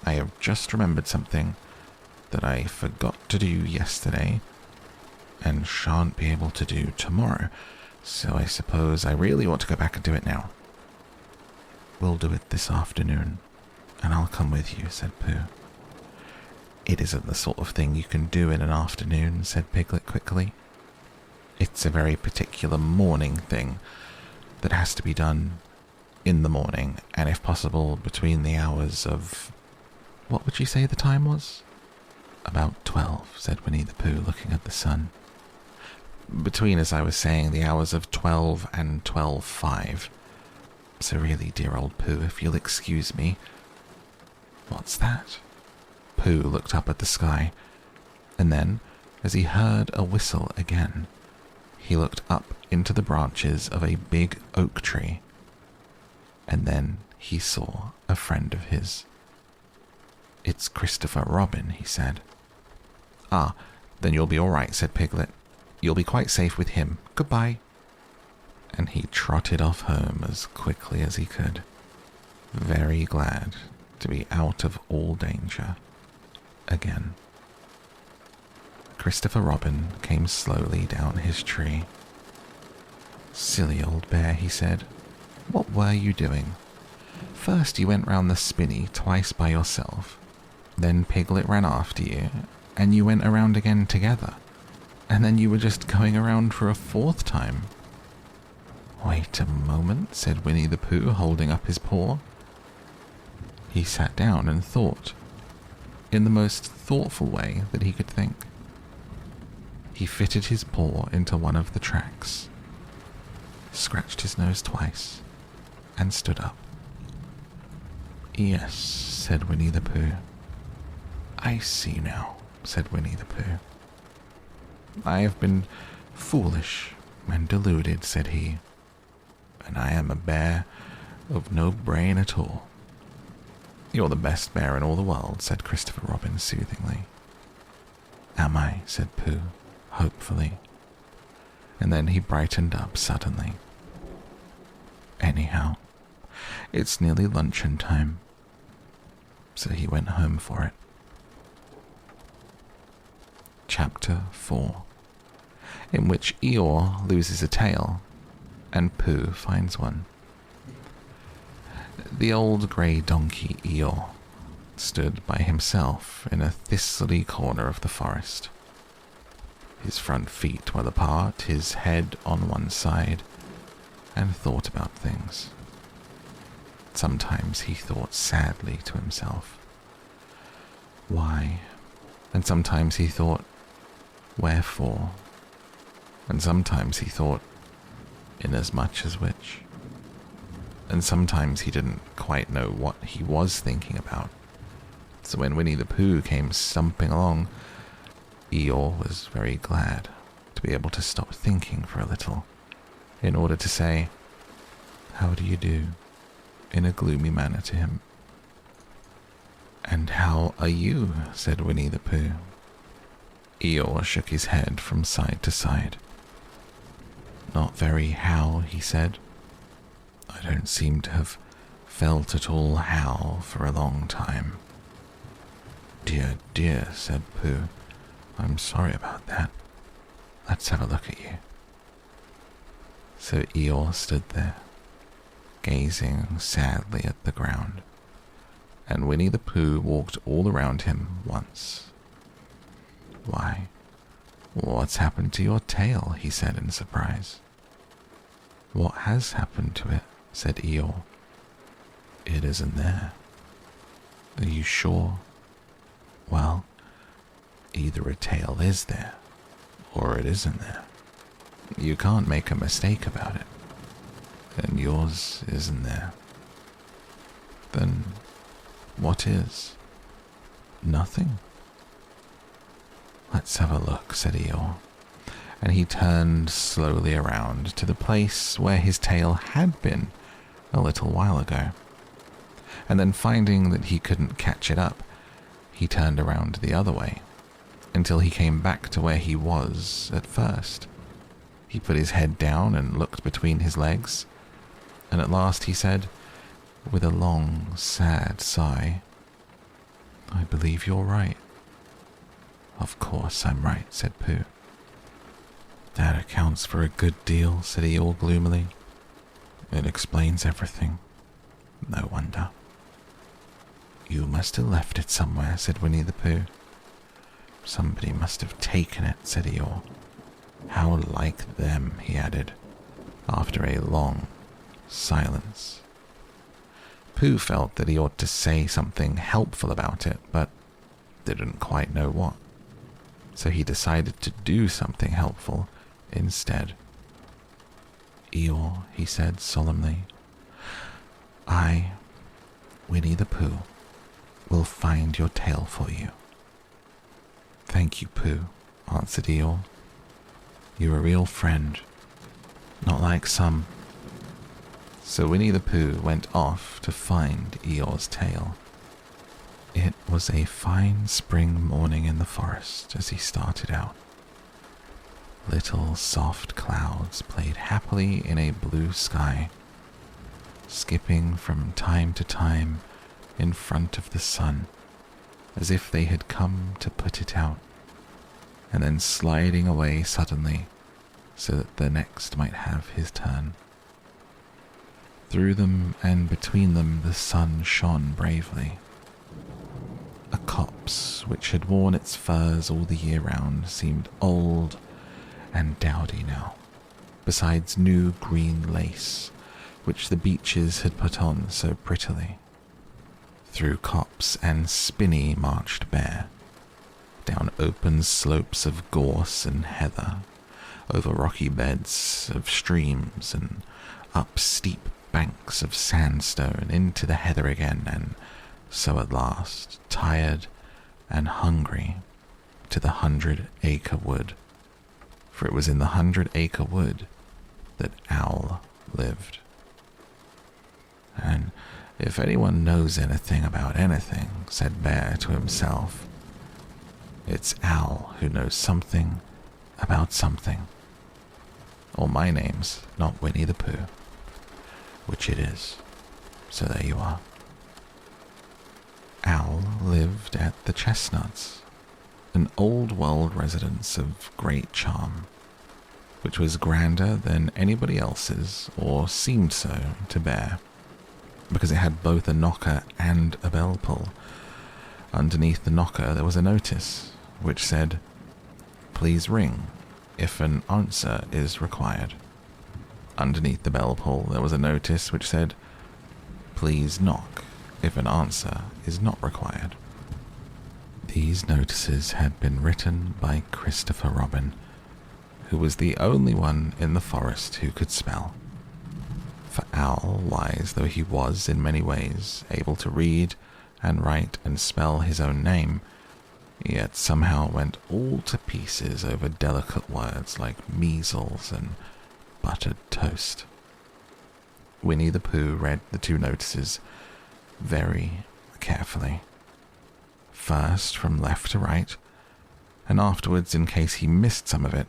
I have just remembered something that I forgot to do yesterday, and shan't be able to do tomorrow, so I suppose I really ought to go back and do it now. We'll do it this afternoon, and I'll come with you, said Pooh. It isn't the sort of thing you can do in an afternoon, said Piglet quickly. It's a very particular morning thing that has to be done in the morning, and if possible between the hours of... What would you say the time was? About 12, said Winnie the Pooh, looking at the sun. Between, as I was saying, the hours of 12 and 12:05. So really, dear old Pooh, if you'll excuse me... What's that? Pooh looked up at the sky, and then, as he heard a whistle again, he looked up into the branches of a big oak tree, and then he saw a friend of his. It's Christopher Robin, he said. Ah, then you'll be all right, said Piglet. You'll be quite safe with him. Goodbye. And he trotted off home as quickly as he could, very glad to be out of all danger again. Christopher Robin came slowly down his tree. Silly old bear, he said. What were you doing? First you went round the spinney twice by yourself, then Piglet ran after you, and you went around again together, and then you were just going around for a fourth time. Wait a moment, said Winnie the Pooh, holding up his paw. He sat down and thought, in the most thoughtful way that he could think. He fitted his paw into one of the tracks, scratched his nose twice, and stood up. Yes, said Winnie the Pooh. I see now, said Winnie the Pooh. I have been foolish and deluded, said he, and I am a bear of no brain at all. You're the best bear in all the world, said Christopher Robin soothingly. Am I? Said Pooh, hopefully, and then he brightened up suddenly. Anyhow, it's nearly luncheon time, so he went home for it. Chapter 4, in which Eeyore loses a tail and Pooh finds one. The old grey donkey Eeyore stood by himself in a thistly corner of the forest. His front feet well apart, his head on one side, and thought about things. Sometimes he thought sadly to himself, why? And sometimes he thought, wherefore? And sometimes he thought, inasmuch as which? And sometimes he didn't quite know what he was thinking about. So when Winnie the Pooh came stumping along, Eeyore was very glad to be able to stop thinking for a little, in order to say, how do you do, in a gloomy manner to him. And how are you? Said Winnie the Pooh. Eeyore shook his head from side to side. Not very how, he said. I don't seem to have felt at all how for a long time. Dear, dear, said Pooh. I'm sorry about that. Let's have a look at you. So Eeyore stood there, gazing sadly at the ground, and Winnie the Pooh walked all around him once. Why, what's happened to your tail? He said in surprise. What has happened to it? Said Eeyore. It isn't there. Are you sure? Well, either a tail is there, or it isn't there. You can't make a mistake about it. And yours isn't there. Then what is? Nothing. Let's have a look, said Eeyore, and he turned slowly around to the place where his tail had been a little while ago. And then finding that he couldn't catch it up, he turned around the other way, until he came back to where he was at first. He put his head down and looked between his legs, and at last he said, with a long, sad sigh, I believe you're right. Of course I'm right, said Pooh. That accounts for a good deal, said Eeyore gloomily. It explains everything. No wonder. You must have left it somewhere, said Winnie the Pooh. Somebody must have taken it, said Eeyore. How like them, he added, after a long silence. Pooh felt that he ought to say something helpful about it, but didn't quite know what. So he decided to do something helpful instead. Eeyore, he said solemnly, I, Winnie the Pooh, will find your tail for you. Thank you, Pooh, answered Eeyore. You're a real friend, not like some. So Winnie the Pooh went off to find Eeyore's tail. It was a fine spring morning in the forest as he started out. Little soft clouds played happily in a blue sky, skipping from time to time in front of the sun, as if they had come to put it out, and then sliding away suddenly so that the next might have his turn. Through them and between them the sun shone bravely. A copse which had worn its furs all the year round seemed old and dowdy now, besides new green lace, which the beeches had put on so prettily. Through copse and spinney marched Bear, down open slopes of gorse and heather, over rocky beds of streams and up steep banks of sandstone into the heather again, and so at last, tired and hungry, to the 100-acre wood. For it was in the 100-acre wood that Owl lived. And if anyone knows anything about anything, said Bear to himself, it's Owl who knows something about something. Or my name's not Winnie the Pooh, which it is. So there you are. Owl lived at the Chestnuts, an old-world residence of great charm, which was grander than anybody else's, or seemed so to Bear, because it had both a knocker and a bell pull. Underneath the knocker there was a notice, which said, "Please ring if an answer is required." Underneath the bell pull there was a notice which said, "Please knock if an answer is not required." These notices had been written by Christopher Robin, who was the only one in the forest who could spell. For Owl, wise though he was in many ways, able to read and write and spell his own name, yet somehow went all to pieces over delicate words like measles and buttered toast. Winnie the Pooh read the two notices very carefully, first from left to right, and afterwards, in case he missed some of it,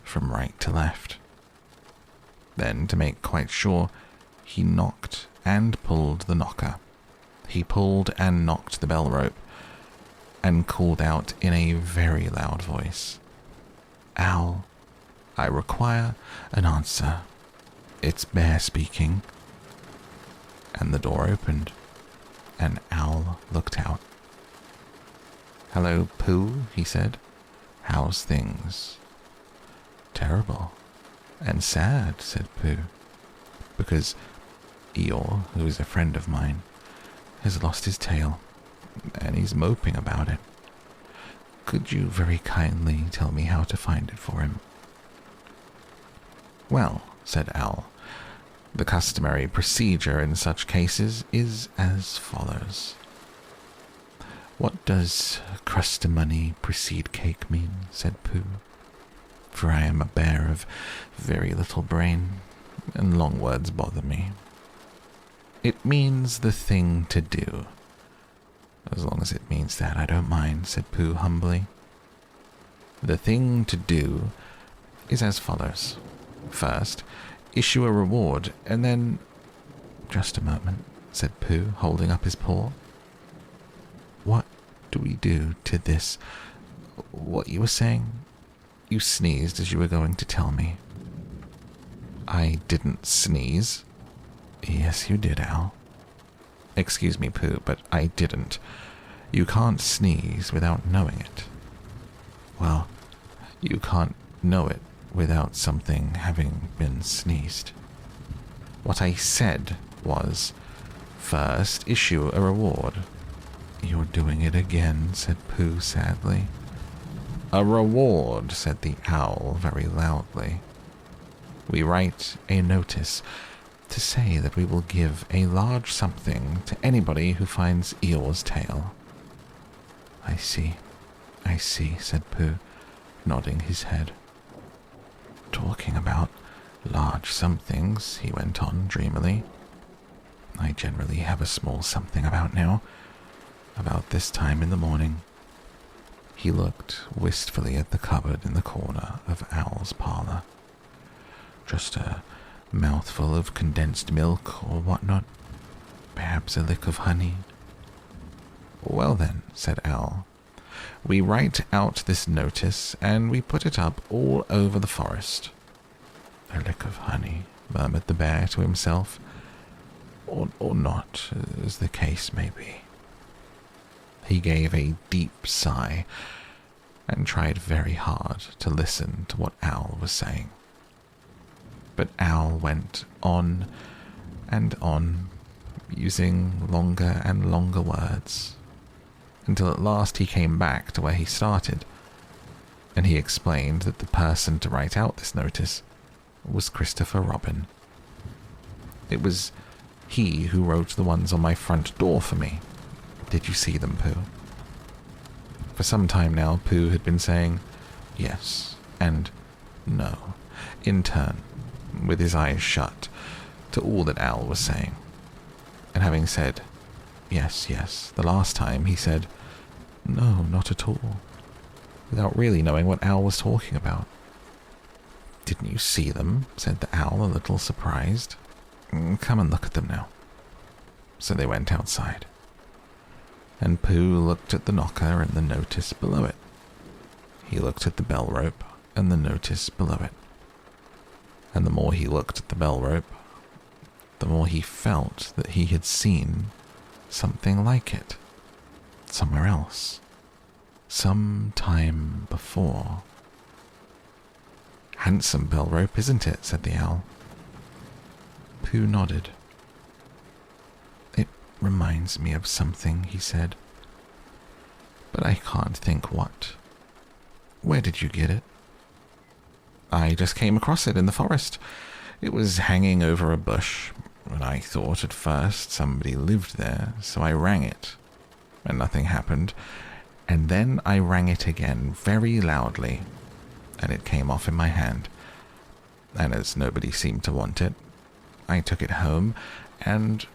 from right to left. Then, to make quite sure, he knocked and pulled the knocker. He pulled and knocked the bell rope, and called out in a very loud voice, "Owl, I require an answer. It's Bear speaking." And the door opened, and Owl looked out. "Hello, Pooh," he said. "How's things?" "Terrible and sad," said Pooh, "because Eeyore, who is a friend of mine, has lost his tail, and he's moping about it. Could you very kindly tell me how to find it for him?" "Well," said Owl, "the customary procedure in such cases is as follows." "What does crustamony precede cake mean?" said Pooh, "for I am a bear of very little brain, and long words bother me." "It means the thing to do." "As long as it means that, I don't mind," said Pooh humbly. "The thing to do is as follows. First, issue a reward, and then—" "Just a moment," said Pooh, holding up his paw. "What do we do to this? What you were saying?" You sneezed as you were going to tell me. I didn't sneeze. Yes, you did, Al. Excuse me, Pooh, but I didn't. You can't sneeze without knowing it. Well, you can't know it without something having been sneezed. What I said was, first issue a reward. You're doing it again, said Pooh sadly. A reward, said the owl very loudly. We write a notice to say that we will give a large something to anybody who finds Eeyore's tail. I see, said Pooh, nodding his head. Talking about large somethings, he went on dreamily. I generally have a small something about now, about this time in the morning. He looked wistfully at the cupboard in the corner of Owl's parlor. Just a mouthful of condensed milk or whatnot, perhaps a lick of honey. Well then, said Owl, we write out this notice and we put it up all over the forest. A lick of honey, murmured the bear to himself, or not, as the case may be. He gave a deep sigh and tried very hard to listen to what Owl was saying. But Owl went on and on, using longer and longer words, until at last he came back to where he started, and he explained that the person to write out this notice was Christopher Robin. It was he who wrote the ones on my front door for me. Did you see them, Pooh? For some time now, Pooh had been saying yes and no, in turn, with his eyes shut, to all that Owl was saying. And having said yes, the last time, he said no, not at all, without really knowing what Owl was talking about. Didn't you see them? Said the Owl, a little surprised. Come and look at them now. So they went outside, and Pooh looked at the knocker and the notice below it. He looked at the bell rope and the notice below it. And the more he looked at the bell rope, the more he felt that he had seen something like it, somewhere else, some time before. Handsome bell rope, isn't it? Said the Owl. Pooh nodded. It reminds me of something, he said, but I can't think what. Where did you get it? I just came across it in the forest. It was hanging over a bush, and I thought at first somebody lived there, so I rang it, and nothing happened, and then I rang it again very loudly, and it came off in my hand, and as nobody seemed to want it, I took it home, and...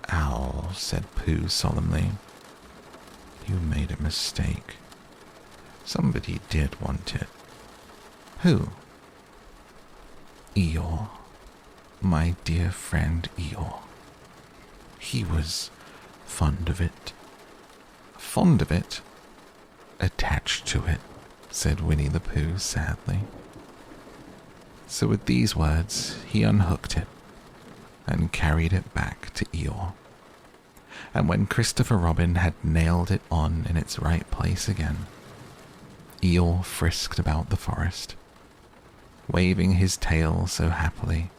Owl, said Pooh solemnly, you made a mistake. Somebody did want it. Who? Eeyore. My dear friend Eeyore. He was fond of it. Fond of it? Attached to it, said Winnie the Pooh sadly. So with these words he unhooked it and carried it back to Eeyore. And when Christopher Robin had nailed it on in its right place again, Eeyore frisked about the forest, waving his tail so happily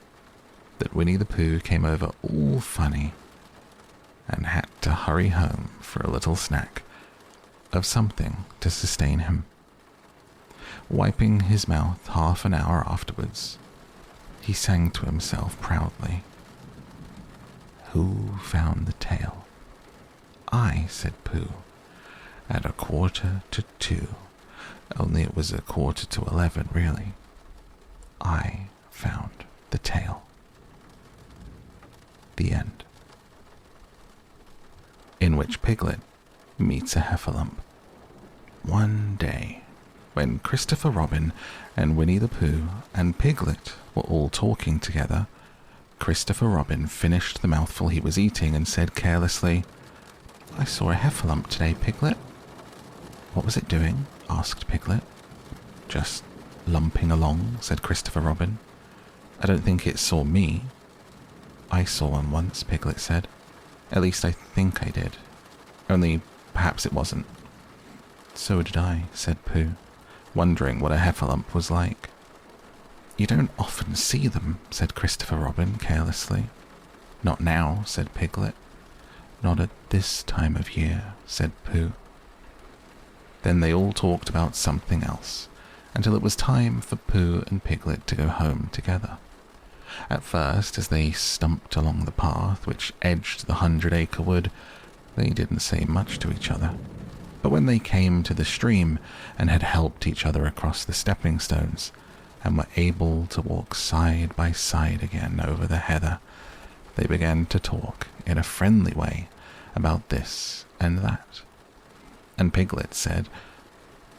that Winnie the Pooh came over all funny and had to hurry home for a little snack of something to sustain him. Wiping his mouth half an hour afterwards, he sang to himself proudly, "Who found the tail?" "I," said Pooh, "at 1:45, only it was 11:15, really. I found the tail." The end. In which Piglet meets a heffalump. One day, when Christopher Robin and Winnie the Pooh and Piglet were all talking together, Christopher Robin finished the mouthful he was eating and said carelessly, "I saw a heffalump today, Piglet." "What was it doing?" asked Piglet. just lumping along, said Christopher Robin. I don't think it saw me. I saw one once, Piglet said. At least I think I did. Only perhaps it wasn't. So did I, said Pooh, wondering what a heffalump was like. You don't often see them, said Christopher Robin carelessly. Not now, said Piglet. Not at this time of year, said Pooh. Then they all talked about something else, until it was time for Pooh and Piglet to go home together. At first, as they stumped along the path which edged the 100-acre wood, they didn't say much to each other. But when they came to the stream and had helped each other across the stepping stones, and were able to walk side by side again over the heather, they began to talk in a friendly way about this and that. And Piglet said,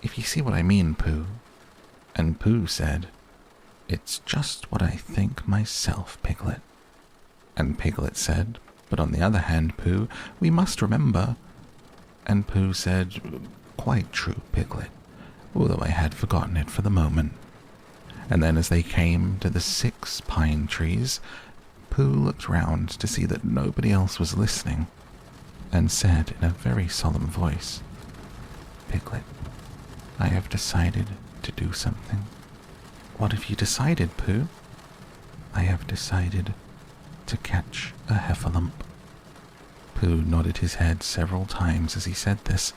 "If you see what I mean, Pooh." And Pooh said, "It's just what I think myself, Piglet." And Piglet said, "But on the other hand, Pooh, we must remember." And Pooh said, "Quite true, Piglet, although I had forgotten it for the moment." And then as they came to the 6 pine trees, Pooh looked round to see that nobody else was listening, and said in a very solemn voice, "Piglet, I have decided to do something." "What have you decided, Pooh?" "I have decided to catch a heffalump." Pooh nodded his head several times as he said this,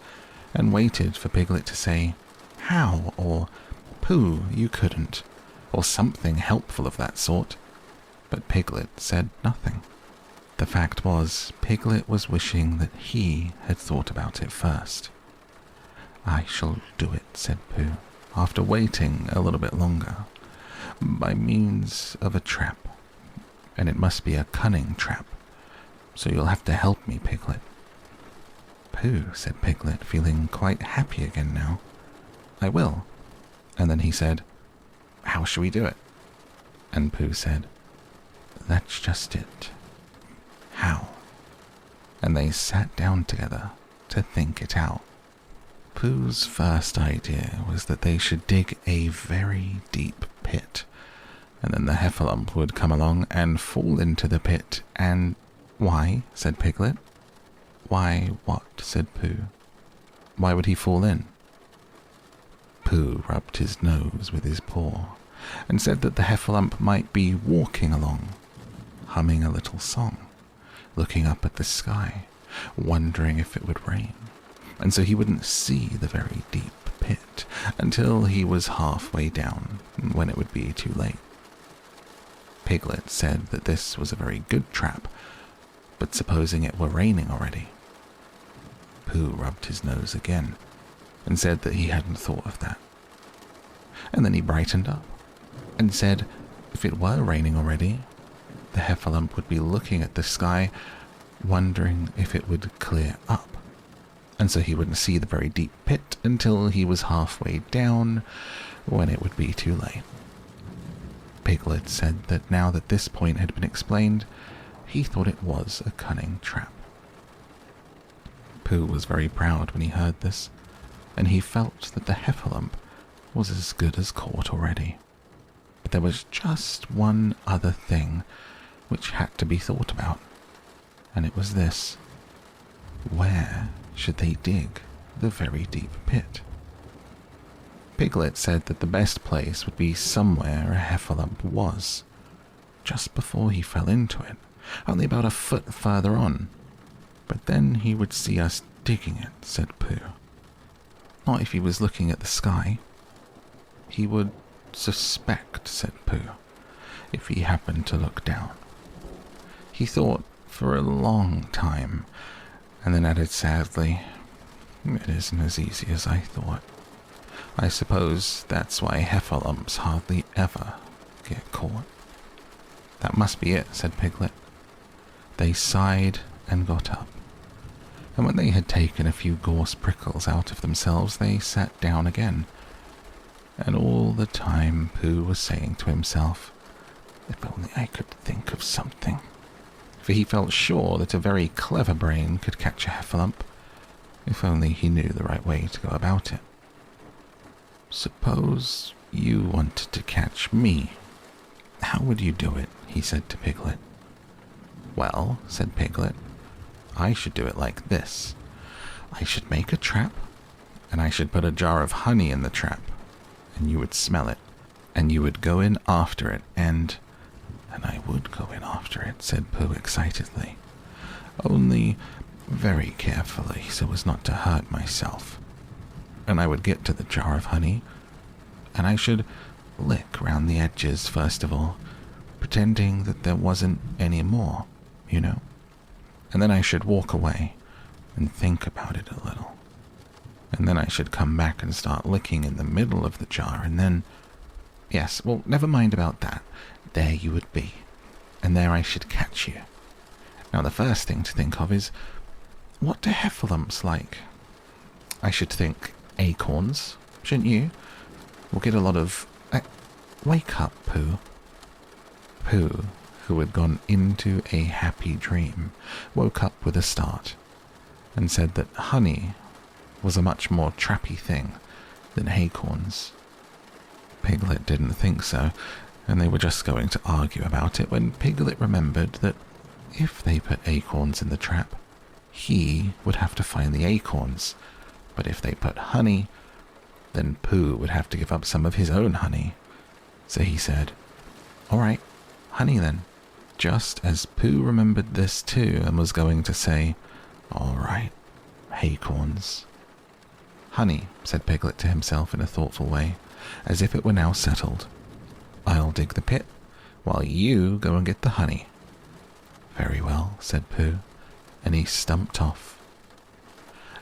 and waited for Piglet to say, "How?" or "Pooh, you couldn't," or something helpful of that sort. But Piglet said nothing. The fact was, Piglet was wishing that he had thought about it first. "I shall do it," said Pooh, after waiting a little bit longer, "by means of a trap. And it must be a cunning trap, so you'll have to help me, Piglet." "Pooh," said Piglet, feeling quite happy again now. "I will." And then he said, "How shall we do it?" And Pooh said, "That's just it. How?" And they sat down together to think it out. Pooh's first idea was that they should dig a very deep pit, and then the heffalump would come along and fall into the pit and... "Why?" said Piglet. "Why what?" said Pooh. "Why would he fall in?" Pooh rubbed his nose with his paw, and said that the heffalump might be walking along, humming a little song, looking up at the sky, wondering if it would rain, and so he wouldn't see the very deep pit until he was halfway down, when it would be too late. Piglet said that this was a very good trap, but supposing it were raining already? Pooh rubbed his nose again, and said that he hadn't thought of that. And then he brightened up, and said if it were raining already, the heffalump would be looking at the sky, wondering if it would clear up, and so he wouldn't see the very deep pit until he was halfway down, when it would be too late. Piglet said that now that this point had been explained, he thought it was a cunning trap. Pooh was very proud when he heard this, and he felt that the heffalump was as good as caught already. But there was just one other thing which had to be thought about, and it was this: where should they dig the very deep pit? Piglet said that the best place would be somewhere a heffalump was, just before he fell into it, only about a foot further on. But then he would see us digging it, said Pooh. Not if he was looking at the sky. He would suspect, said Pooh, if he happened to look down. He thought for a long time, and then added sadly, "It isn't as easy as I thought. I suppose that's why heffalumps hardly ever get caught." "That must be it," said Piglet. They sighed and got up, and when they had taken a few gorse prickles out of themselves, they sat down again. And all the time Pooh was saying to himself, "If only I could think of something," for he felt sure that a very clever brain could catch a heffalump, if only he knew the right way to go about it. Suppose you wanted to catch me. How would you do it? He said to Piglet. Well, said Piglet, I should do it like this. I should make a trap, and I should put a jar of honey in the trap, and you would smell it, and you would go in after it, and I would go in after it, said Pooh excitedly. Only very carefully, so as not to hurt myself. And I would get to the jar of honey, and I should lick round the edges first of all, pretending that there wasn't any more, you know? And then I should walk away and think about it a little. And then I should come back and start licking in the middle of the jar, and then... Yes, well, never mind about that. There you would be, and there I should catch you. Now the first thing to think of is, what do heffalumps like? I should think acorns, shouldn't you? We'll get a lot of... wake up, Pooh. Pooh, who had gone into a happy dream, woke up with a start, and said that honey was a much more trappy thing than acorns. Piglet didn't think so, and they were just going to argue about it when Piglet remembered that if they put acorns in the trap, he would have to find the acorns, but if they put honey, then Pooh would have to give up some of his own honey. So he said, all right, honey then. Just as Pooh remembered this too and was going to say, all right, acorns. Honey, said Piglet to himself in a thoughtful way, as if it were now settled. I'll dig the pit, while you go and get the honey. Very well, said Pooh, and he stumped off.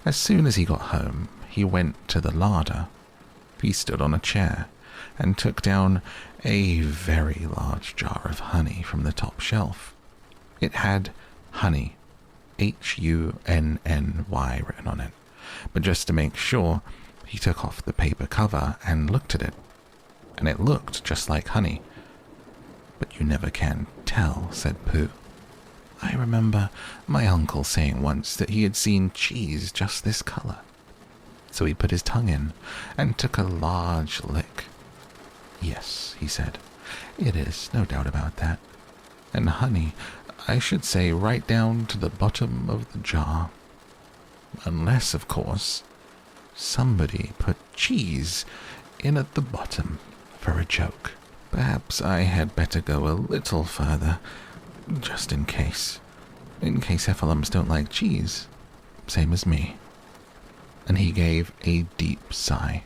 As soon as he got home, he went to the larder. He stood on a chair and took down a very large jar of honey from the top shelf. It had honey, Hunny, written on it, but just to make sure, he took off the paper cover and looked at it, and it looked just like honey. But you never can tell, said Pooh. I remember my uncle saying once that he had seen cheese just this color. So he put his tongue in and took a large lick. Yes, he said, it is, no doubt about that. And honey, I should say right down to the bottom of the jar. Unless, of course, somebody put cheese in at the bottom for a joke. Perhaps I had better go a little further, just in case heffalumps don't like cheese, same as me. And he gave a deep sigh.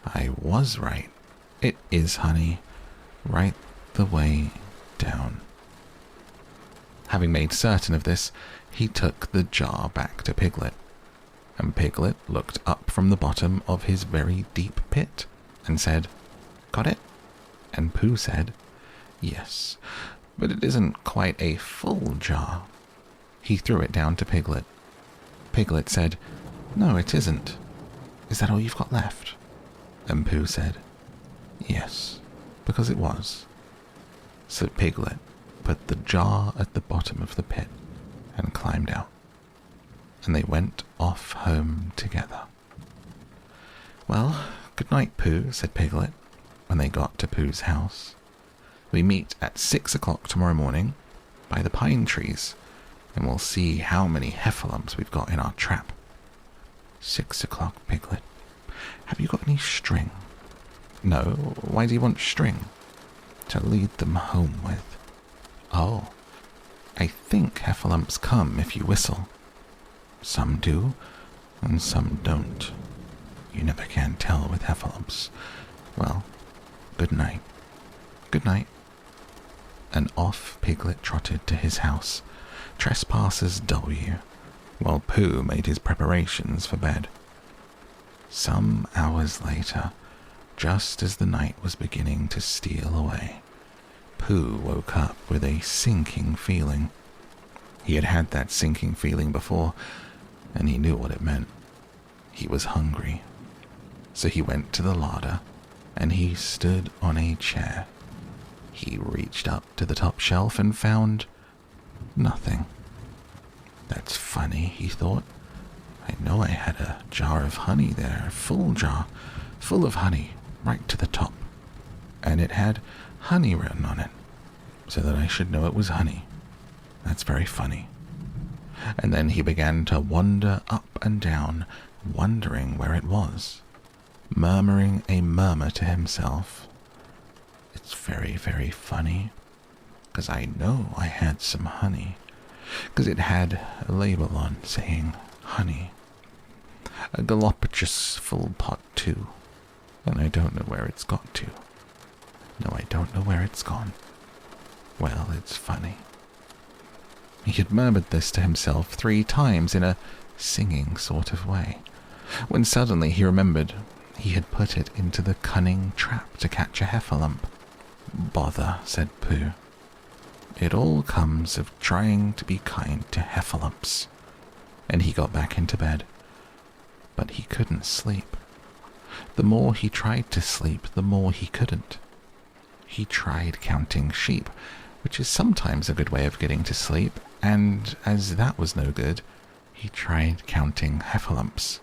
I was right. It is honey, right the way down. Having made certain of this, he took the jar back to Piglet, and Piglet looked up from the bottom of his very deep pit and said, Got it? And Pooh said, Yes, but it isn't quite a full jar. He threw it down to Piglet. Piglet said, No, it isn't. Is that all you've got left? And Pooh said, Yes, because it was. So Piglet put the jar at the bottom of the pit and climbed out, and they went off home together. Well, good night, Pooh, said Piglet, when they got to Pooh's house. We meet at 6 o'clock tomorrow morning by the pine trees, and we'll see how many heffalumps we've got in our trap. 6 o'clock, Piglet. Have you got any string? No, why do you want string? To lead them home with. Oh, I think heffalumps come if you whistle. Some do, and some don't. You never can tell with heffalumps. Well, good night. Good night. And off Piglet trotted to his house, Trespassers W, while Pooh made his preparations for bed. Some hours later, just as the night was beginning to steal away, Pooh woke up with a sinking feeling. He had had that sinking feeling before, and he knew what it meant. He was hungry. So he went to the larder, and he stood on a chair. He reached up to the top shelf and found nothing. That's funny, he thought. I know I had a jar of honey there, a full jar, full of honey, right to the top. And it had honey written on it, so that I should know it was honey. That's very funny. And then he began to wander up and down, wondering where it was, murmuring a murmur to himself. It's very, very funny, 'cause I know I had some honey, 'cause it had a label on saying honey. A galopagous full pot too, and I don't know where it's got to. No, I don't know where it's gone. Well, it's funny. He had murmured this to himself 3 times in a singing sort of way, when suddenly he remembered he had put it into the cunning trap to catch a heffalump. Bother, said Pooh. It all comes of trying to be kind to heffalumps. And he got back into bed. But he couldn't sleep. The more he tried to sleep, the more he couldn't. He tried counting sheep, which is sometimes a good way of getting to sleep, and as that was no good, he tried counting heffalumps.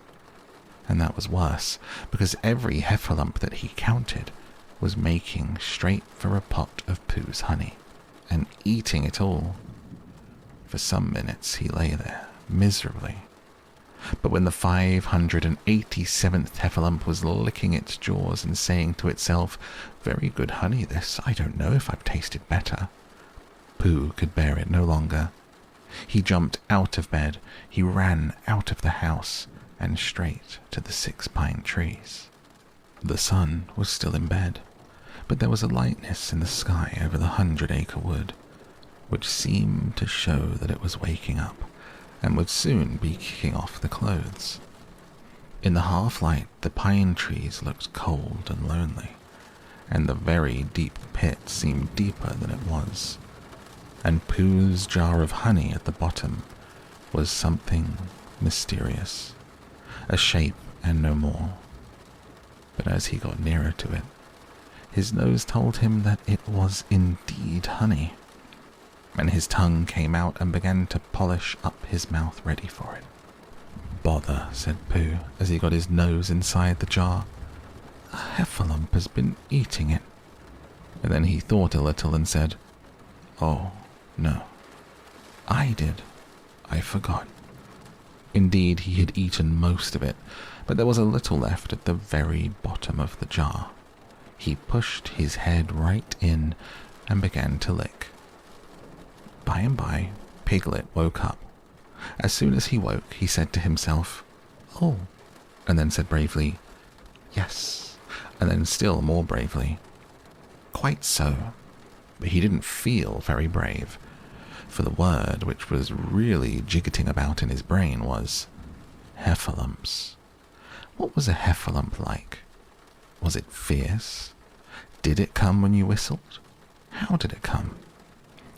And that was worse, because every heffalump that he counted was making straight for a pot of Pooh's honey, and eating it all. For some minutes he lay there, miserably. But when the 587th heffalump was licking its jaws and saying to itself, "Very good honey this, I don't know if I've tasted better," Pooh could bear it no longer. He jumped out of bed, he ran out of the house, and straight to the 6 pine trees. The sun was still in bed, but there was a lightness in the sky over the 100-acre wood, which seemed to show that it was waking up, and would soon be kicking off the clothes. In the half-light, the pine trees looked cold and lonely, and the very deep pit seemed deeper than it was, and Pooh's jar of honey at the bottom was something mysterious, a shape and no more. But as he got nearer to it, his nose told him that it was indeed honey, and his tongue came out and began to polish up his mouth ready for it. Bother, said Pooh, as he got his nose inside the jar. A heffalump has been eating it. And then he thought a little and said, Oh, no, I did. I forgot. Indeed, he had eaten most of it, but there was a little left at the very bottom of the jar. He pushed his head right in and began to lick. By and by, Piglet woke up. As soon as he woke, he said to himself, Oh, and then said bravely, Yes, and then still more bravely, Quite so. But he didn't feel very brave, for the word which was really jiggetting about in his brain was heffalumps. What was a heffalump like? Was it fierce? Did it come when you whistled? How did it come?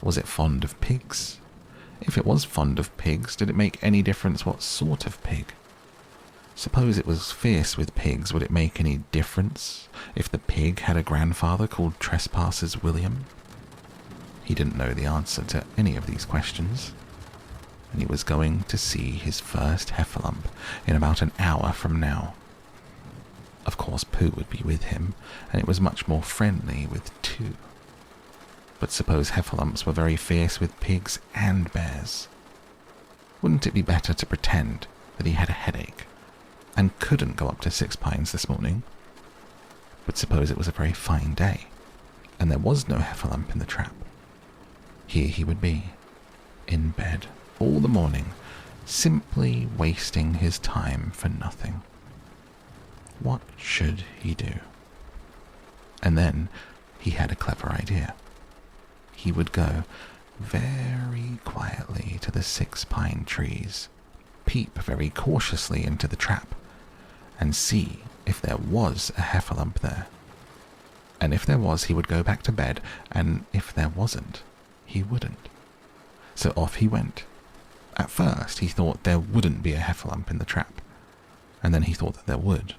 Was it fond of pigs? If it was fond of pigs, did it make any difference what sort of pig? Suppose it was fierce with pigs, would it make any difference if the pig had a grandfather called Trespassers William? He didn't know the answer to any of these questions, and he was going to see his first heffalump in about an hour from now. Of course, Pooh would be with him, and it was much more friendly with 2. But suppose heffalumps were very fierce with pigs and bears. Wouldn't it be better to pretend that he had a headache and couldn't go up to 6 Pines this morning? But suppose it was a very fine day, and there was no heffalump in the trap. Here he would be, in bed all the morning, simply wasting his time for nothing. What should he do? And then he had a clever idea. He would go very quietly to the 6 pine trees, peep very cautiously into the trap, and see if there was a heffalump there. And if there was, he would go back to bed, and if there wasn't, he wouldn't. So off he went. At first he thought there wouldn't be a heffalump in the trap, and then he thought that there would.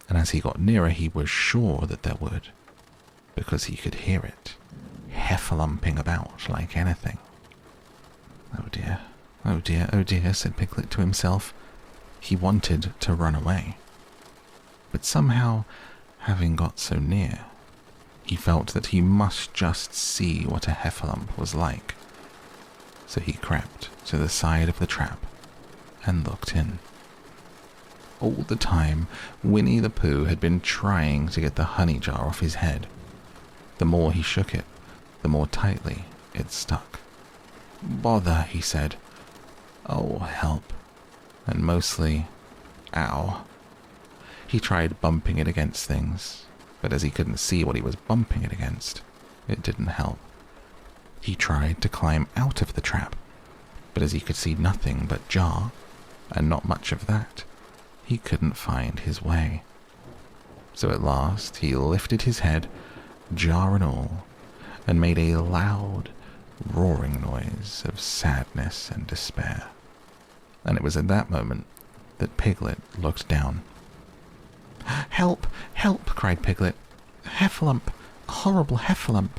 And as he got nearer, he was sure that there would, because he could hear it, heffalumping about like anything. Oh dear, oh dear, oh dear, said Piglet to himself. He wanted to run away. But somehow, having got so near, he felt that he must just see what a heffalump was like. So he crept to the side of the trap and looked in. All the time, Winnie the Pooh had been trying to get the honey jar off his head. The more he shook it, the more tightly it stuck. "Bother," he said. "Oh, help." And mostly, ow. He tried bumping it against things, but as he couldn't see what he was bumping it against, it didn't help. He tried to climb out of the trap, but as he could see nothing but jar, and not much of that, he couldn't find his way. So at last he lifted his head, jar and all, and made a loud, roaring noise of sadness and despair. And it was at that moment that Piglet looked down. "Help! Help!" cried Piglet. "Heffalump! A horrible heffalump!"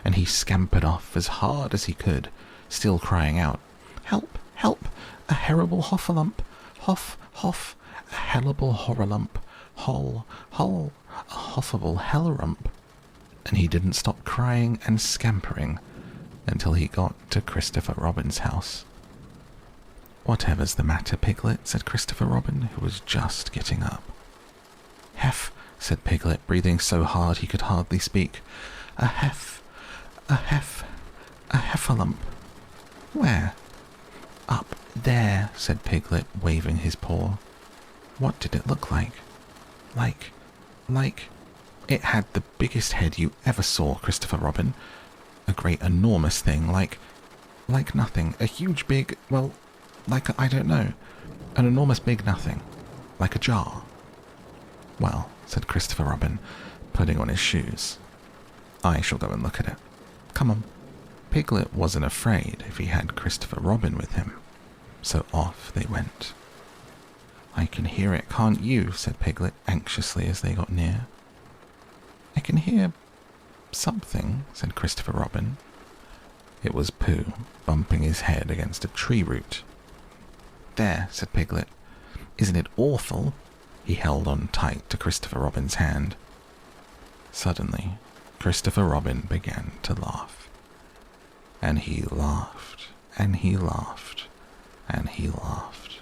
And he scampered off as hard as he could, still crying out, "Help! Help! A horrible hoffalump! Hoff! Hoff! A hellable horrorlump! Hol! Hol! A hoffable hellerump!" And he didn't stop crying and scampering until he got to Christopher Robin's house. "Whatever's the matter, Piglet?" said Christopher Robin, who was just getting up. "Heff," said Piglet, breathing so hard he could hardly speak. "A heff, a heff, a heffalump." "Where?" "Up there," said Piglet, waving his paw. What did it look like? Like... It had the biggest head you ever saw, Christopher Robin. A great enormous thing, like nothing. A huge big, well, I don't know. An enormous big nothing. Like a jar. "Well," said Christopher Robin, putting on his shoes, "I shall go and look at it. Come on." Piglet wasn't afraid if he had Christopher Robin with him, so off they went. "I can hear it, can't you?" said Piglet anxiously as they got near. "I can hear something," said Christopher Robin. It was Pooh, bumping his head against a tree root. "There," said Piglet. "Isn't it awful?" He held on tight to Christopher Robin's hand. Suddenly, Christopher Robin began to laugh. And he laughed, and he laughed, and he laughed.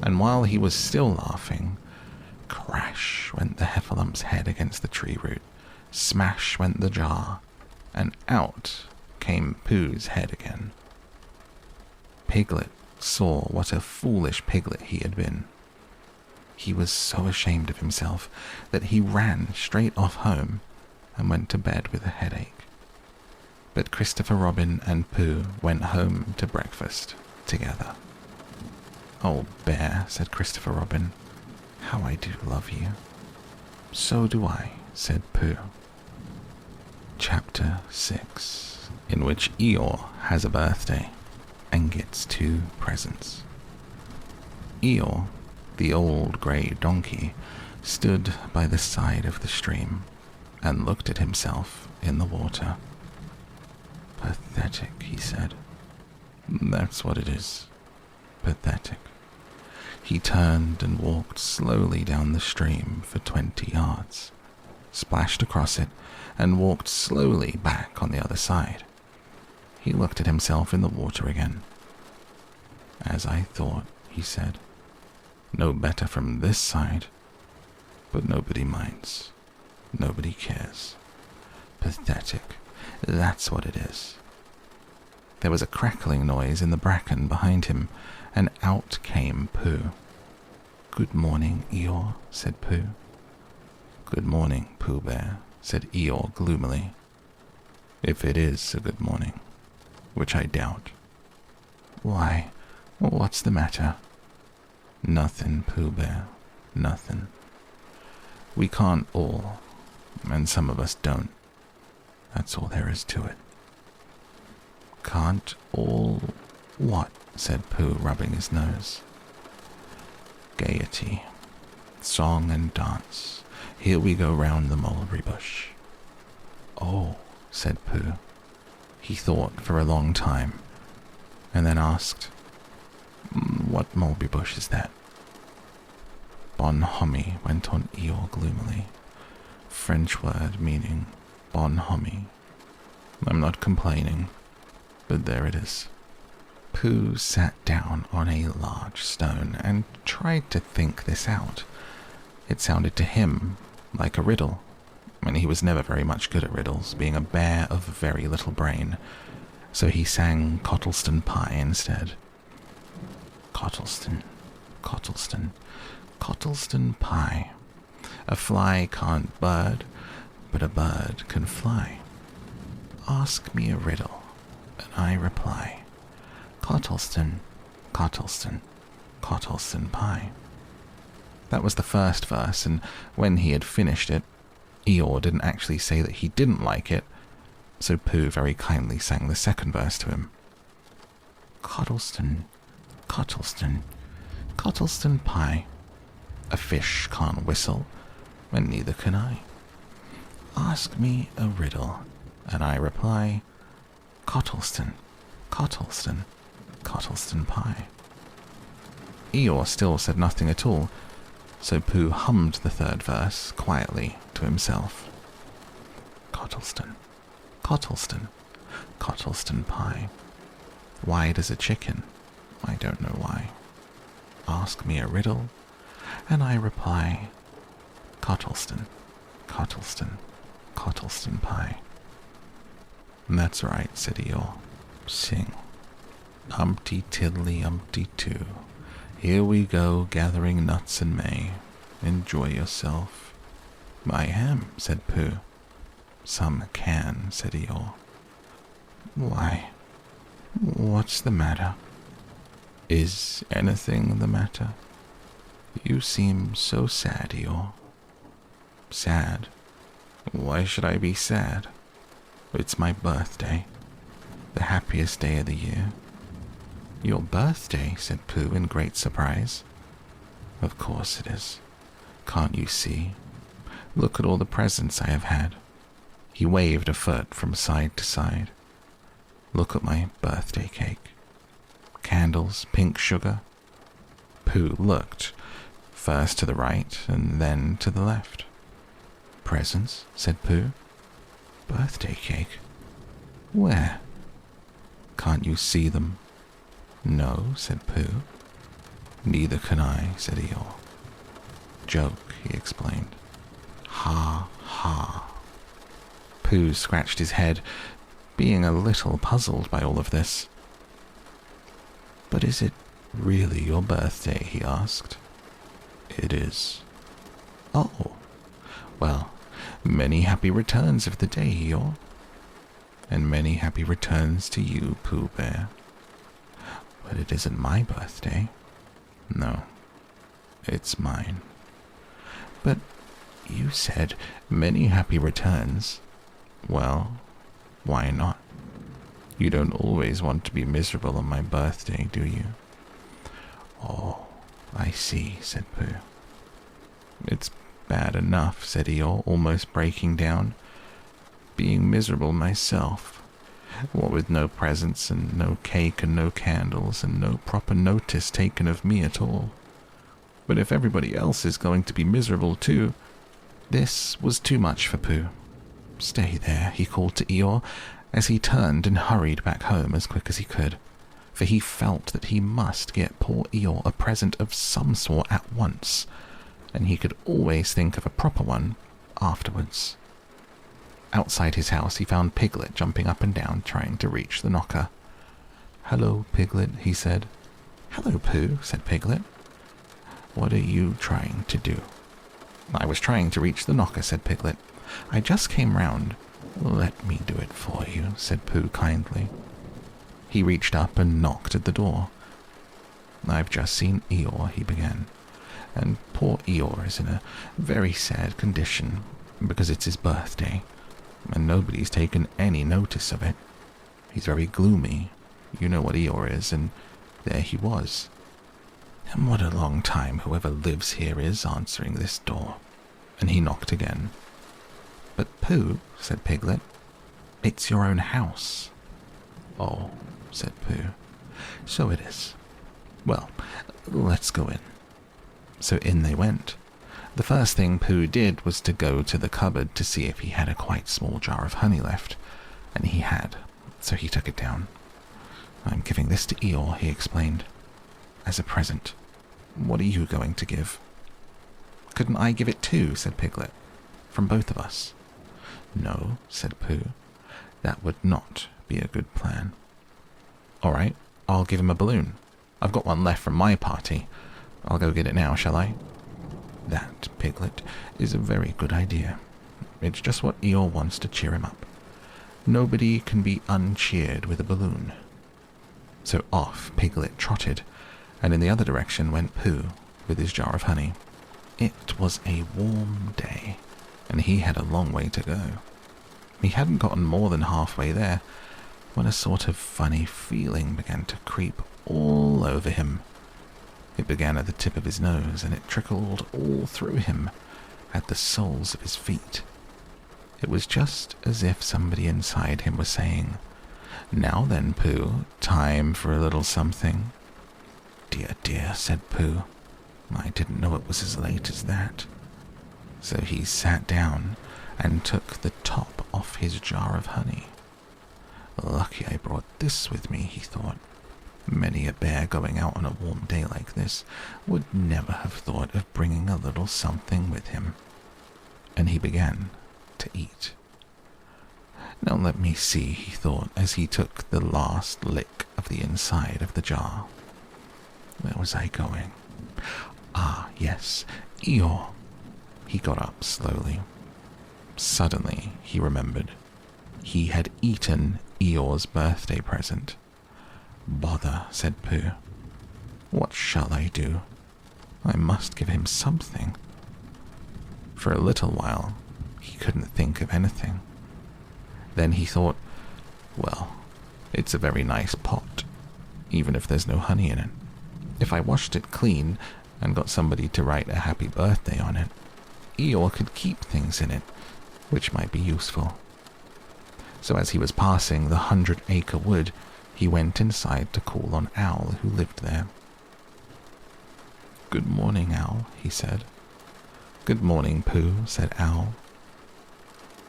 And while he was still laughing, crash went the heffalump's head against the tree root, smash went the jar, and out came Pooh's head again. Piglet saw what a foolish piglet he had been. He was so ashamed of himself that he ran straight off home and went to bed with a headache. But Christopher Robin and Pooh went home to breakfast together. "Oh, Bear," said Christopher Robin, "how I do love you." "So do I," said Pooh. Chapter 6, in which Eeyore has a birthday and gets 2 presents. Eeyore, the old grey donkey, stood by the side of the stream and looked at himself in the water. "Pathetic," he said. "That's what it is. Pathetic." He turned and walked slowly down the stream for 20 yards, splashed across it, and walked slowly back on the other side. He looked at himself in the water again. "As I thought," he said. "No better from this side. But nobody minds. Nobody cares. Pathetic. That's what it is." There was a crackling noise in the bracken behind him, and out came Pooh. "Good morning, Eeyore," said Pooh. "Good morning, Pooh Bear," said Eeyore gloomily. "If it is a good morning, which I doubt." "Why, what's the matter?" "Nothing, Pooh Bear, nothing. We can't all, and some of us don't. That's all there is to it." "Can't all what?" said Pooh, rubbing his nose. "Gaiety, song and dance. Here we go round the Mulberry Bush." "Oh," said Pooh. He thought for a long time, and then asked, "What Mulberry Bush is that?" bonhomie, went on Eeyore gloomily. French word meaning bonhomie. I'm not complaining, but there it is. Pooh sat down on a large stone and tried to think this out. It sounded to him like a riddle, and he was never very much good at riddles, being a bear of very little brain, so he sang Cottleston Pie instead. Cottleston, Cottleston, Cottleston Pie. A fly can't bird, but a bird can fly. Ask me a riddle, and I reply. Cottleston, Cottleston, Cottleston Pie. That was the first verse, and when he had finished it, Eeyore didn't actually say that he didn't like it, so Pooh very kindly sang the second verse to him. Cottleston, Cottleston, Cottleston Pie. A fish can't whistle, and neither can I. Ask me a riddle, and I reply, Cottleston, Cottleston, Cottleston Pie. Eeyore still said nothing at all, so Pooh hummed the third verse quietly to himself. Cottleston, Cottleston, Cottleston Pie. Why does a chicken? I don't know why. Ask me a riddle, and I reply, Cottleston, Cottleston, Cottleston Pie. That's right, said Eeyore. Sing. Umpty tiddly umpty too. Here we go, gathering nuts in May. Enjoy yourself. I am, said Pooh. Some can, said Eeyore. Why, what's the matter? Is anything the matter? You seem so sad, Eeyore. Sad? Why should I be sad? It's my birthday. The happiest day of the year. Your birthday, said Pooh in great surprise. Of course it is. Can't you see? Look at all the presents I have had. He waved a foot from side to side. Look at my birthday cake. Candles, pink sugar. Pooh looked, first to the right and then to the left. Presents, said Pooh. Birthday cake? Where? Can't you see them? No, said Pooh. Neither can I, said Eeyore. Joke, he explained. Ha, ha. Pooh scratched his head, being a little puzzled by all of this. But is it really your birthday, he asked. It is. Oh, well, many happy returns of the day, Eeyore. And many happy returns to you, Pooh Bear. But it isn't my birthday. No, it's mine. But you said many happy returns. Well, why not? You don't always want to be miserable on my birthday, do you? Oh, I see, said Pooh. It's bad enough, said Eeyore, almost breaking down. Being miserable myself. What with no presents and no cake and no candles and no proper notice taken of me at all. But if everybody else is going to be miserable too, this was too much for Pooh. Stay there, he called to Eeyore, as he turned and hurried back home as quick as he could, for he felt that he must get poor Eeyore a present of some sort at once, and he could always think of a proper one afterwards. Outside his house he found Piglet jumping up and down trying to reach the knocker. Hello, Piglet, he said. Hello, Pooh, said Piglet. What are you trying to do? I was trying to reach the knocker, said Piglet. I just came round. Let me do it for you, said Pooh kindly. He reached up and knocked at the door. I've just seen Eeyore, he began, and poor Eeyore is in a very sad condition because it's his birthday, and nobody's taken any notice of it. He's very gloomy. You know what Eeyore is, and there he was. And what a long time whoever lives here is answering this door. And he knocked again. But Pooh, said Piglet, it's your own house. Oh, said Pooh, so it is. Well, let's go in. So in they went. The first thing Pooh did was to go to the cupboard to see if he had a quite small jar of honey left, and he had, so he took it down. "I'm giving this to Eeyore," he explained, "as a present. What are you going to give?" "Couldn't I give it too?" said Piglet. "From both of us." "No," said Pooh. "That would not be a good plan." "All right, I'll give him a balloon. I've got one left from my party. I'll go get it now, shall I?" "That, Piglet, is a very good idea. It's just what Eeyore wants to cheer him up. Nobody can be uncheered with a balloon." So off Piglet trotted, and in the other direction went Pooh with his jar of honey. It was a warm day, and he had a long way to go. He hadn't gotten more than halfway there when a sort of funny feeling began to creep all over him. It began at the tip of his nose, and it trickled all through him, at the soles of his feet. It was just as if somebody inside him was saying, "Now then, Pooh, time for a little something." "Dear, dear," said Pooh. "I didn't know it was as late as that." So he sat down and took the top off his jar of honey. "Lucky I brought this with me," he thought. "Many a bear going out on a warm day like this would never have thought of bringing a little something with him." And he began to eat. "Now let me see," he thought as he took the last lick of the inside of the jar. Where was I going? Ah, yes, Eeyore. He got up slowly. Suddenly, he remembered. He had eaten Eeyore's birthday present. "Bother," said Pooh. "What shall I do? I must give him something." For a little while, he couldn't think of anything. Then he thought, well, it's a very nice pot, even if there's no honey in it. If I washed it clean and got somebody to write a happy birthday on it, Eeyore could keep things in it, which might be useful. So as he was passing the 100-acre wood, he went inside to call on Owl, who lived there. "Good morning, Owl," he said. "Good morning, Pooh," said Owl.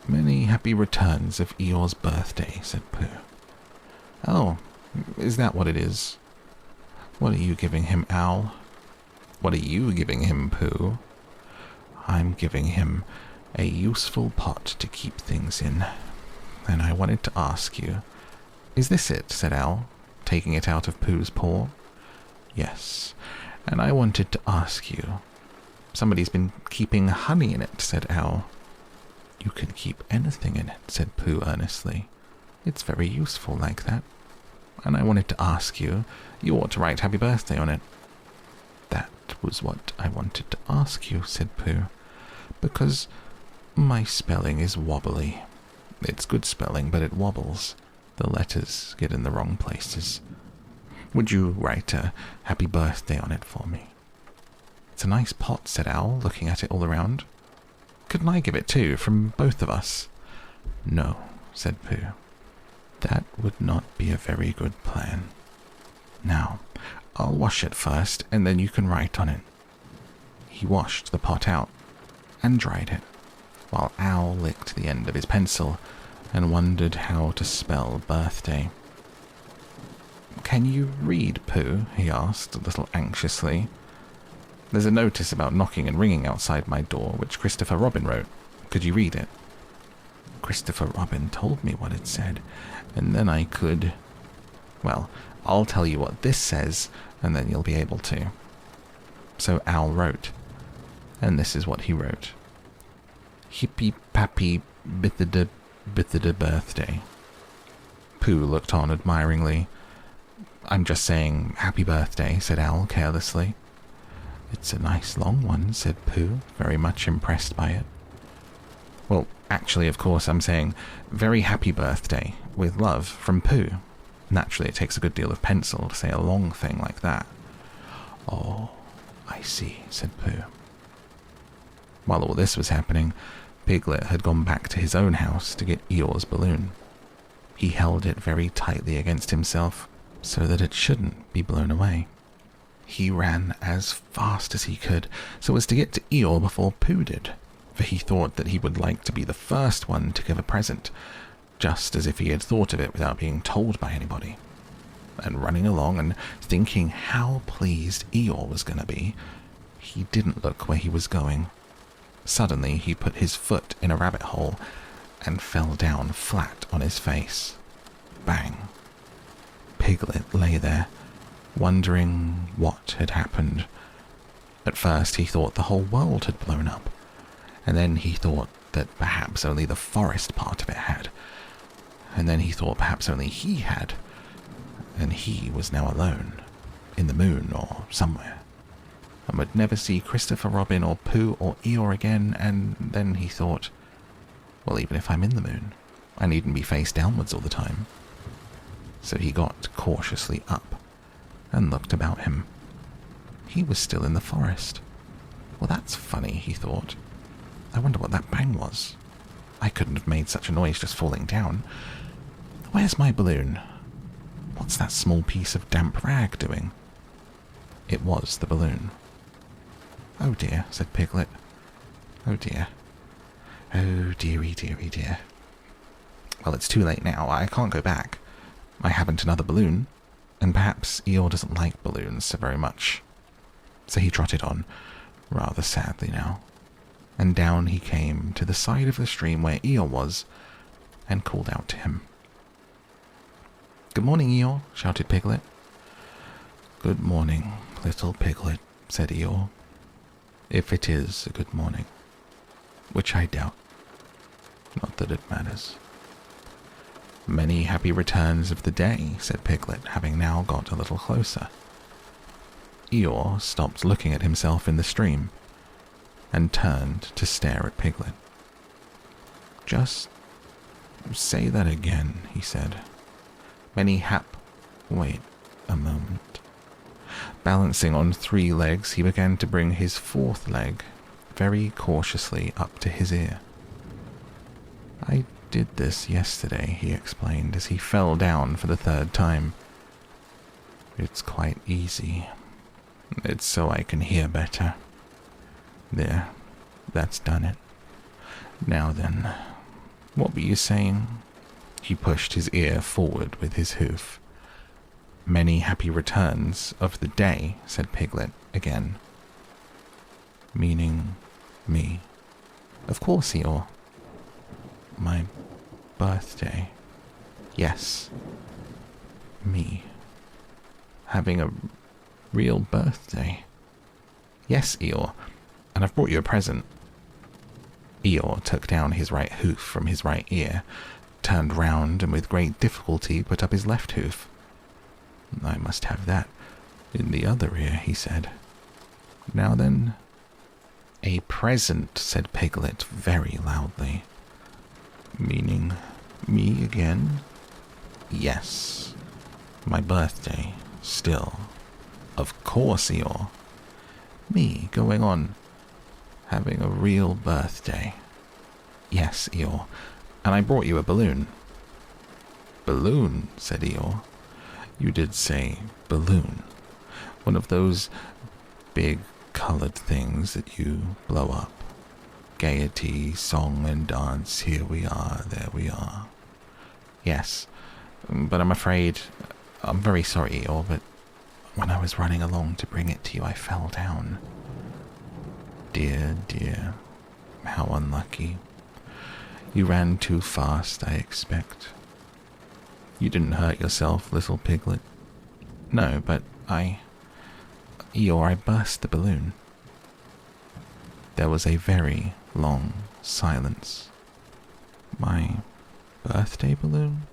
"Many happy returns of Eeyore's birthday," said Pooh. "Oh, is that what it is? What are you giving him, Owl?" "What are you giving him, Pooh?" "I'm giving him a useful pot to keep things in, and I wanted to ask you—" "Is this it?" said Owl, taking it out of Pooh's paw. "Yes, and I wanted to ask you—" "Somebody's been keeping honey in it," said Owl. "You can keep anything in it," said Pooh earnestly. "It's very useful like that. And I wanted to ask you, you ought to write happy birthday on it." "That was what I wanted to ask you," said Pooh, "because my spelling is wobbly. It's good spelling, but it wobbles. The letters get in the wrong places. Would you write a happy birthday on it for me?" "It's a nice pot," said Owl, looking at it all around. "Couldn't I give it too, from both of us?" "No," said Pooh. "That would not be a very good plan. Now, I'll wash it first, and then you can write on it." He washed the pot out and dried it, while Owl licked the end of his pencil and wondered how to spell birthday. "Can you read, Pooh?" he asked, a little anxiously. "There's a notice about knocking and ringing outside my door, which Christopher Robin wrote. Could you read it?" "Christopher Robin told me what it said, and then I could—" "Well, I'll tell you what this says, and then you'll be able to." So Owl wrote, and this is what he wrote. "Hippy Pappy Bithida Birthday." Pooh looked on admiringly. "I'm just saying happy birthday," said Owl carelessly. "It's a nice long one," said Pooh, very much impressed by it. "Well, actually, of course, I'm saying very happy birthday, with love, from Pooh. Naturally, it takes a good deal of pencil to say a long thing like that." "Oh, I see," said Pooh. While all this was happening, Piglet had gone back to his own house to get Eeyore's balloon. He held it very tightly against himself so that it shouldn't be blown away. He ran as fast as he could, so as to get to Eeyore before Pooh did, for he thought that he would like to be the first one to give a present, just as if he had thought of it without being told by anybody. And running along and thinking how pleased Eeyore was going to be, he didn't look where he was going. Suddenly he put his foot in a rabbit hole and fell down flat on his face. Bang! Piglet lay there, wondering what had happened. At first he thought the whole world had blown up, and then he thought that perhaps only the forest part of it had, and then he thought perhaps only he had, and he was now alone, in the moon or somewhere, and would never see Christopher Robin or Pooh or Eeyore again. And then he thought, well, even if I'm in the moon, I needn't be face downwards all the time. So he got cautiously up and looked about him. He was still in the forest. Well, that's funny, he thought. I wonder what that bang was. I couldn't have made such a noise just falling down. Where's my balloon? What's that small piece of damp rag doing? It was the balloon. Oh dear, said Piglet. Oh dear. Oh dearie, dearie, dear. Well, it's too late now. I can't go back. I haven't another balloon, and perhaps Eeyore doesn't like balloons so very much. So he trotted on, rather sadly now, and down he came to the side of the stream where Eeyore was, and called out to him. "Good morning, Eeyore," shouted Piglet. "Good morning, little Piglet," said Eeyore, "if it is a good morning, which I doubt. Not that it matters." "Many happy returns of the day," said Piglet, having now got a little closer. Eeyore stopped looking at himself in the stream and turned to stare at Piglet. "Just say that again," he said. Wait a moment." Balancing on 3 legs, he began to bring his 4th leg very cautiously up to his ear. "I did this yesterday," he explained as he fell down for the 3rd time. "It's quite easy. It's so I can hear better. There, that's done it. Now then, what were you saying?" He pushed his ear forward with his hoof. "Many happy returns of the day," said Piglet again. "Meaning me?" "Of course, Eeyore." "My birthday?" "Yes. Me. Having a real birthday?" "Yes, Eeyore, and I've brought you a present." Eeyore took down his right hoof from his right ear, turned round, and with great difficulty put up his left hoof. "I must have that in the other ear," he said. "Now then." "A present," said Piglet very loudly. "Meaning me again?" "Yes. My birthday, still." "Of course, Eeyore." "Me going on having a real birthday?" "Yes, Eeyore. And I brought you a balloon." "Balloon," said Eeyore. "You did say balloon. One of those big colored things that you blow up. Gaiety, song and dance, here we are, there we are." "Yes, but I'm afraid, I'm very sorry, Eeyore, but when I was running along to bring it to you, I fell down." "Dear, dear, how unlucky. You ran too fast, I expect. You didn't hurt yourself, little Piglet?" "No, but Eeyore, I burst the balloon." There was a very long silence. "My birthday balloon?"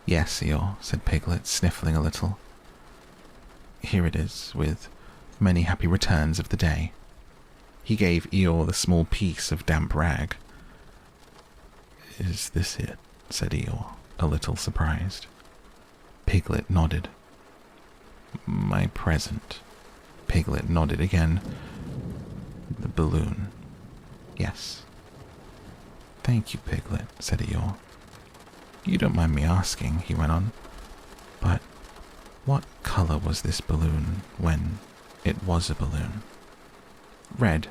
"Yes, Eeyore," said Piglet, sniffling a little. "Here it is, with many happy returns of the day." He gave Eeyore the small piece of damp rag. "Is this it?" said Eeyore, a little surprised. Piglet nodded. "My present." Piglet nodded again. "The balloon." "Yes." "Thank you, Piglet," said Eeyore. "You don't mind me asking," he went on, "but what color was this balloon when it was a balloon? Red.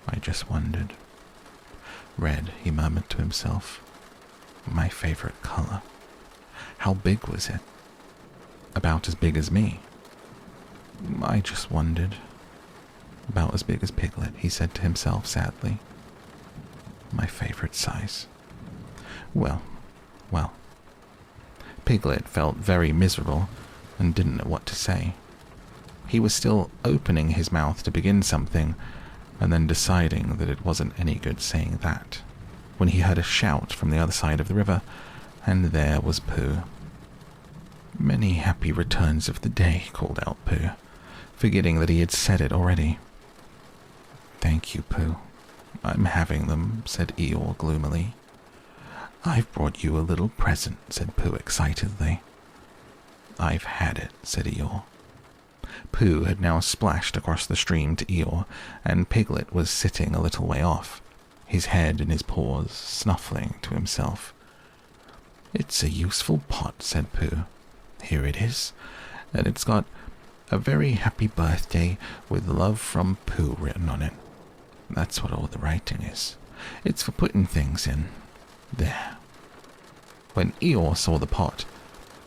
I just wondered. Red, he murmured to himself. My favorite color. How big was it? About as big as me. I just wondered. About as big as Piglet, he said to himself sadly. My favorite size. Well. Piglet felt very miserable and didn't know what to say. He was still opening his mouth to begin something and then deciding that it wasn't any good saying that, when he heard a shout from the other side of the river, and there was Pooh. Many happy returns of the day, called out Pooh, forgetting that he had said it already. Thank you, Pooh. I'm having them, said Eeyore gloomily. I've brought you a little present, said Pooh excitedly. I've had it, said Eeyore. Pooh had now splashed across the stream to Eeyore, and Piglet was sitting a little way off, his head in his paws, snuffling to himself. It's a useful pot, said Pooh. Here it is, and it's got a very happy birthday with love from Pooh written on it. That's what all the writing is. It's for putting things in. There. When Eeyore saw the pot,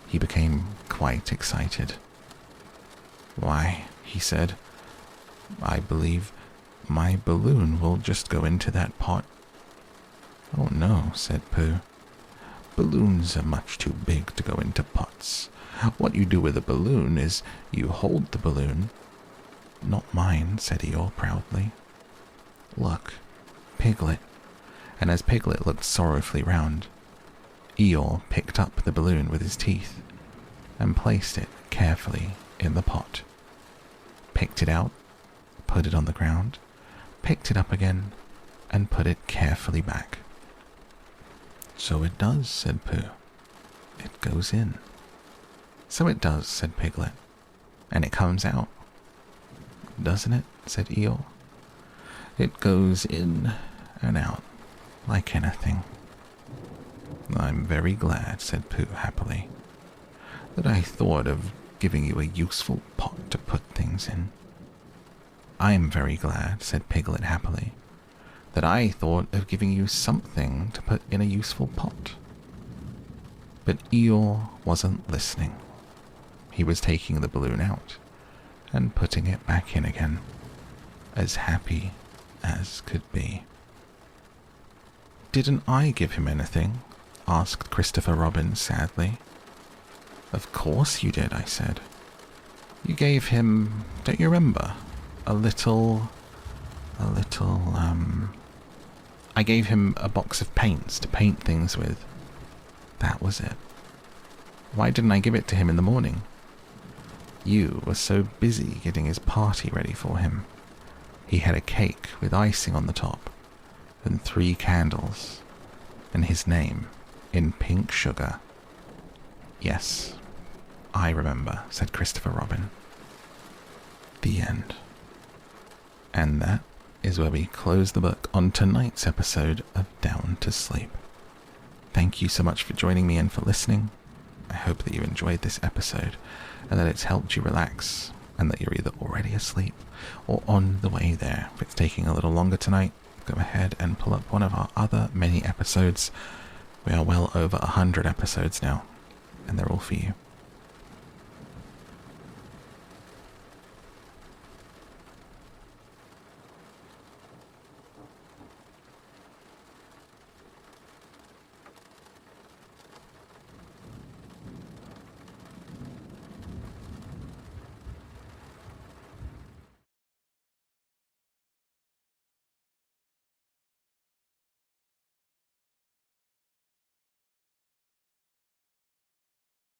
he became quite excited. Why, he said, I believe my balloon will just go into that pot. Oh no, said Pooh. Balloons are much too big to go into pots. What you do with a balloon is you hold the balloon. Not mine, said Eeyore proudly. Look, Piglet. And as Piglet looked sorrowfully round, Eeyore picked up the balloon with his teeth and placed it carefully in the pot. Picked it out, put it on the ground, picked it up again, and put it carefully back. So it does, said Pooh. It goes in. So it does, said Piglet. And it comes out. Doesn't it? Said Eeyore. It goes in and out, like anything. I'm very glad, said Pooh happily, that I thought of giving you a useful pot to put things in. I'm very glad, said Piglet happily, that I thought of giving you something to put in a useful pot. But Eeyore wasn't listening. He was taking the balloon out and putting it back in again, as happy as could be. Didn't I give him anything? Asked Christopher Robin sadly. Of course you did, I said. You gave him, don't you remember, I gave him a box of paints to paint things with. That was it. Why didn't I give it to him in the morning? You were so busy getting his party ready for him. He had a cake with icing on the top, and 3 candles, and his name in pink sugar. Yes, I remember, said Christopher Robin. The end. And that is where we close the book on tonight's episode of Down to Sleep. Thank you so much for joining me and for listening. I hope that you enjoyed this episode and that it's helped you relax and that you're either already asleep or on the way there. If it's taking a little longer tonight, go ahead and pull up one of our other many episodes. We are well over 100 episodes now, and they're all for you.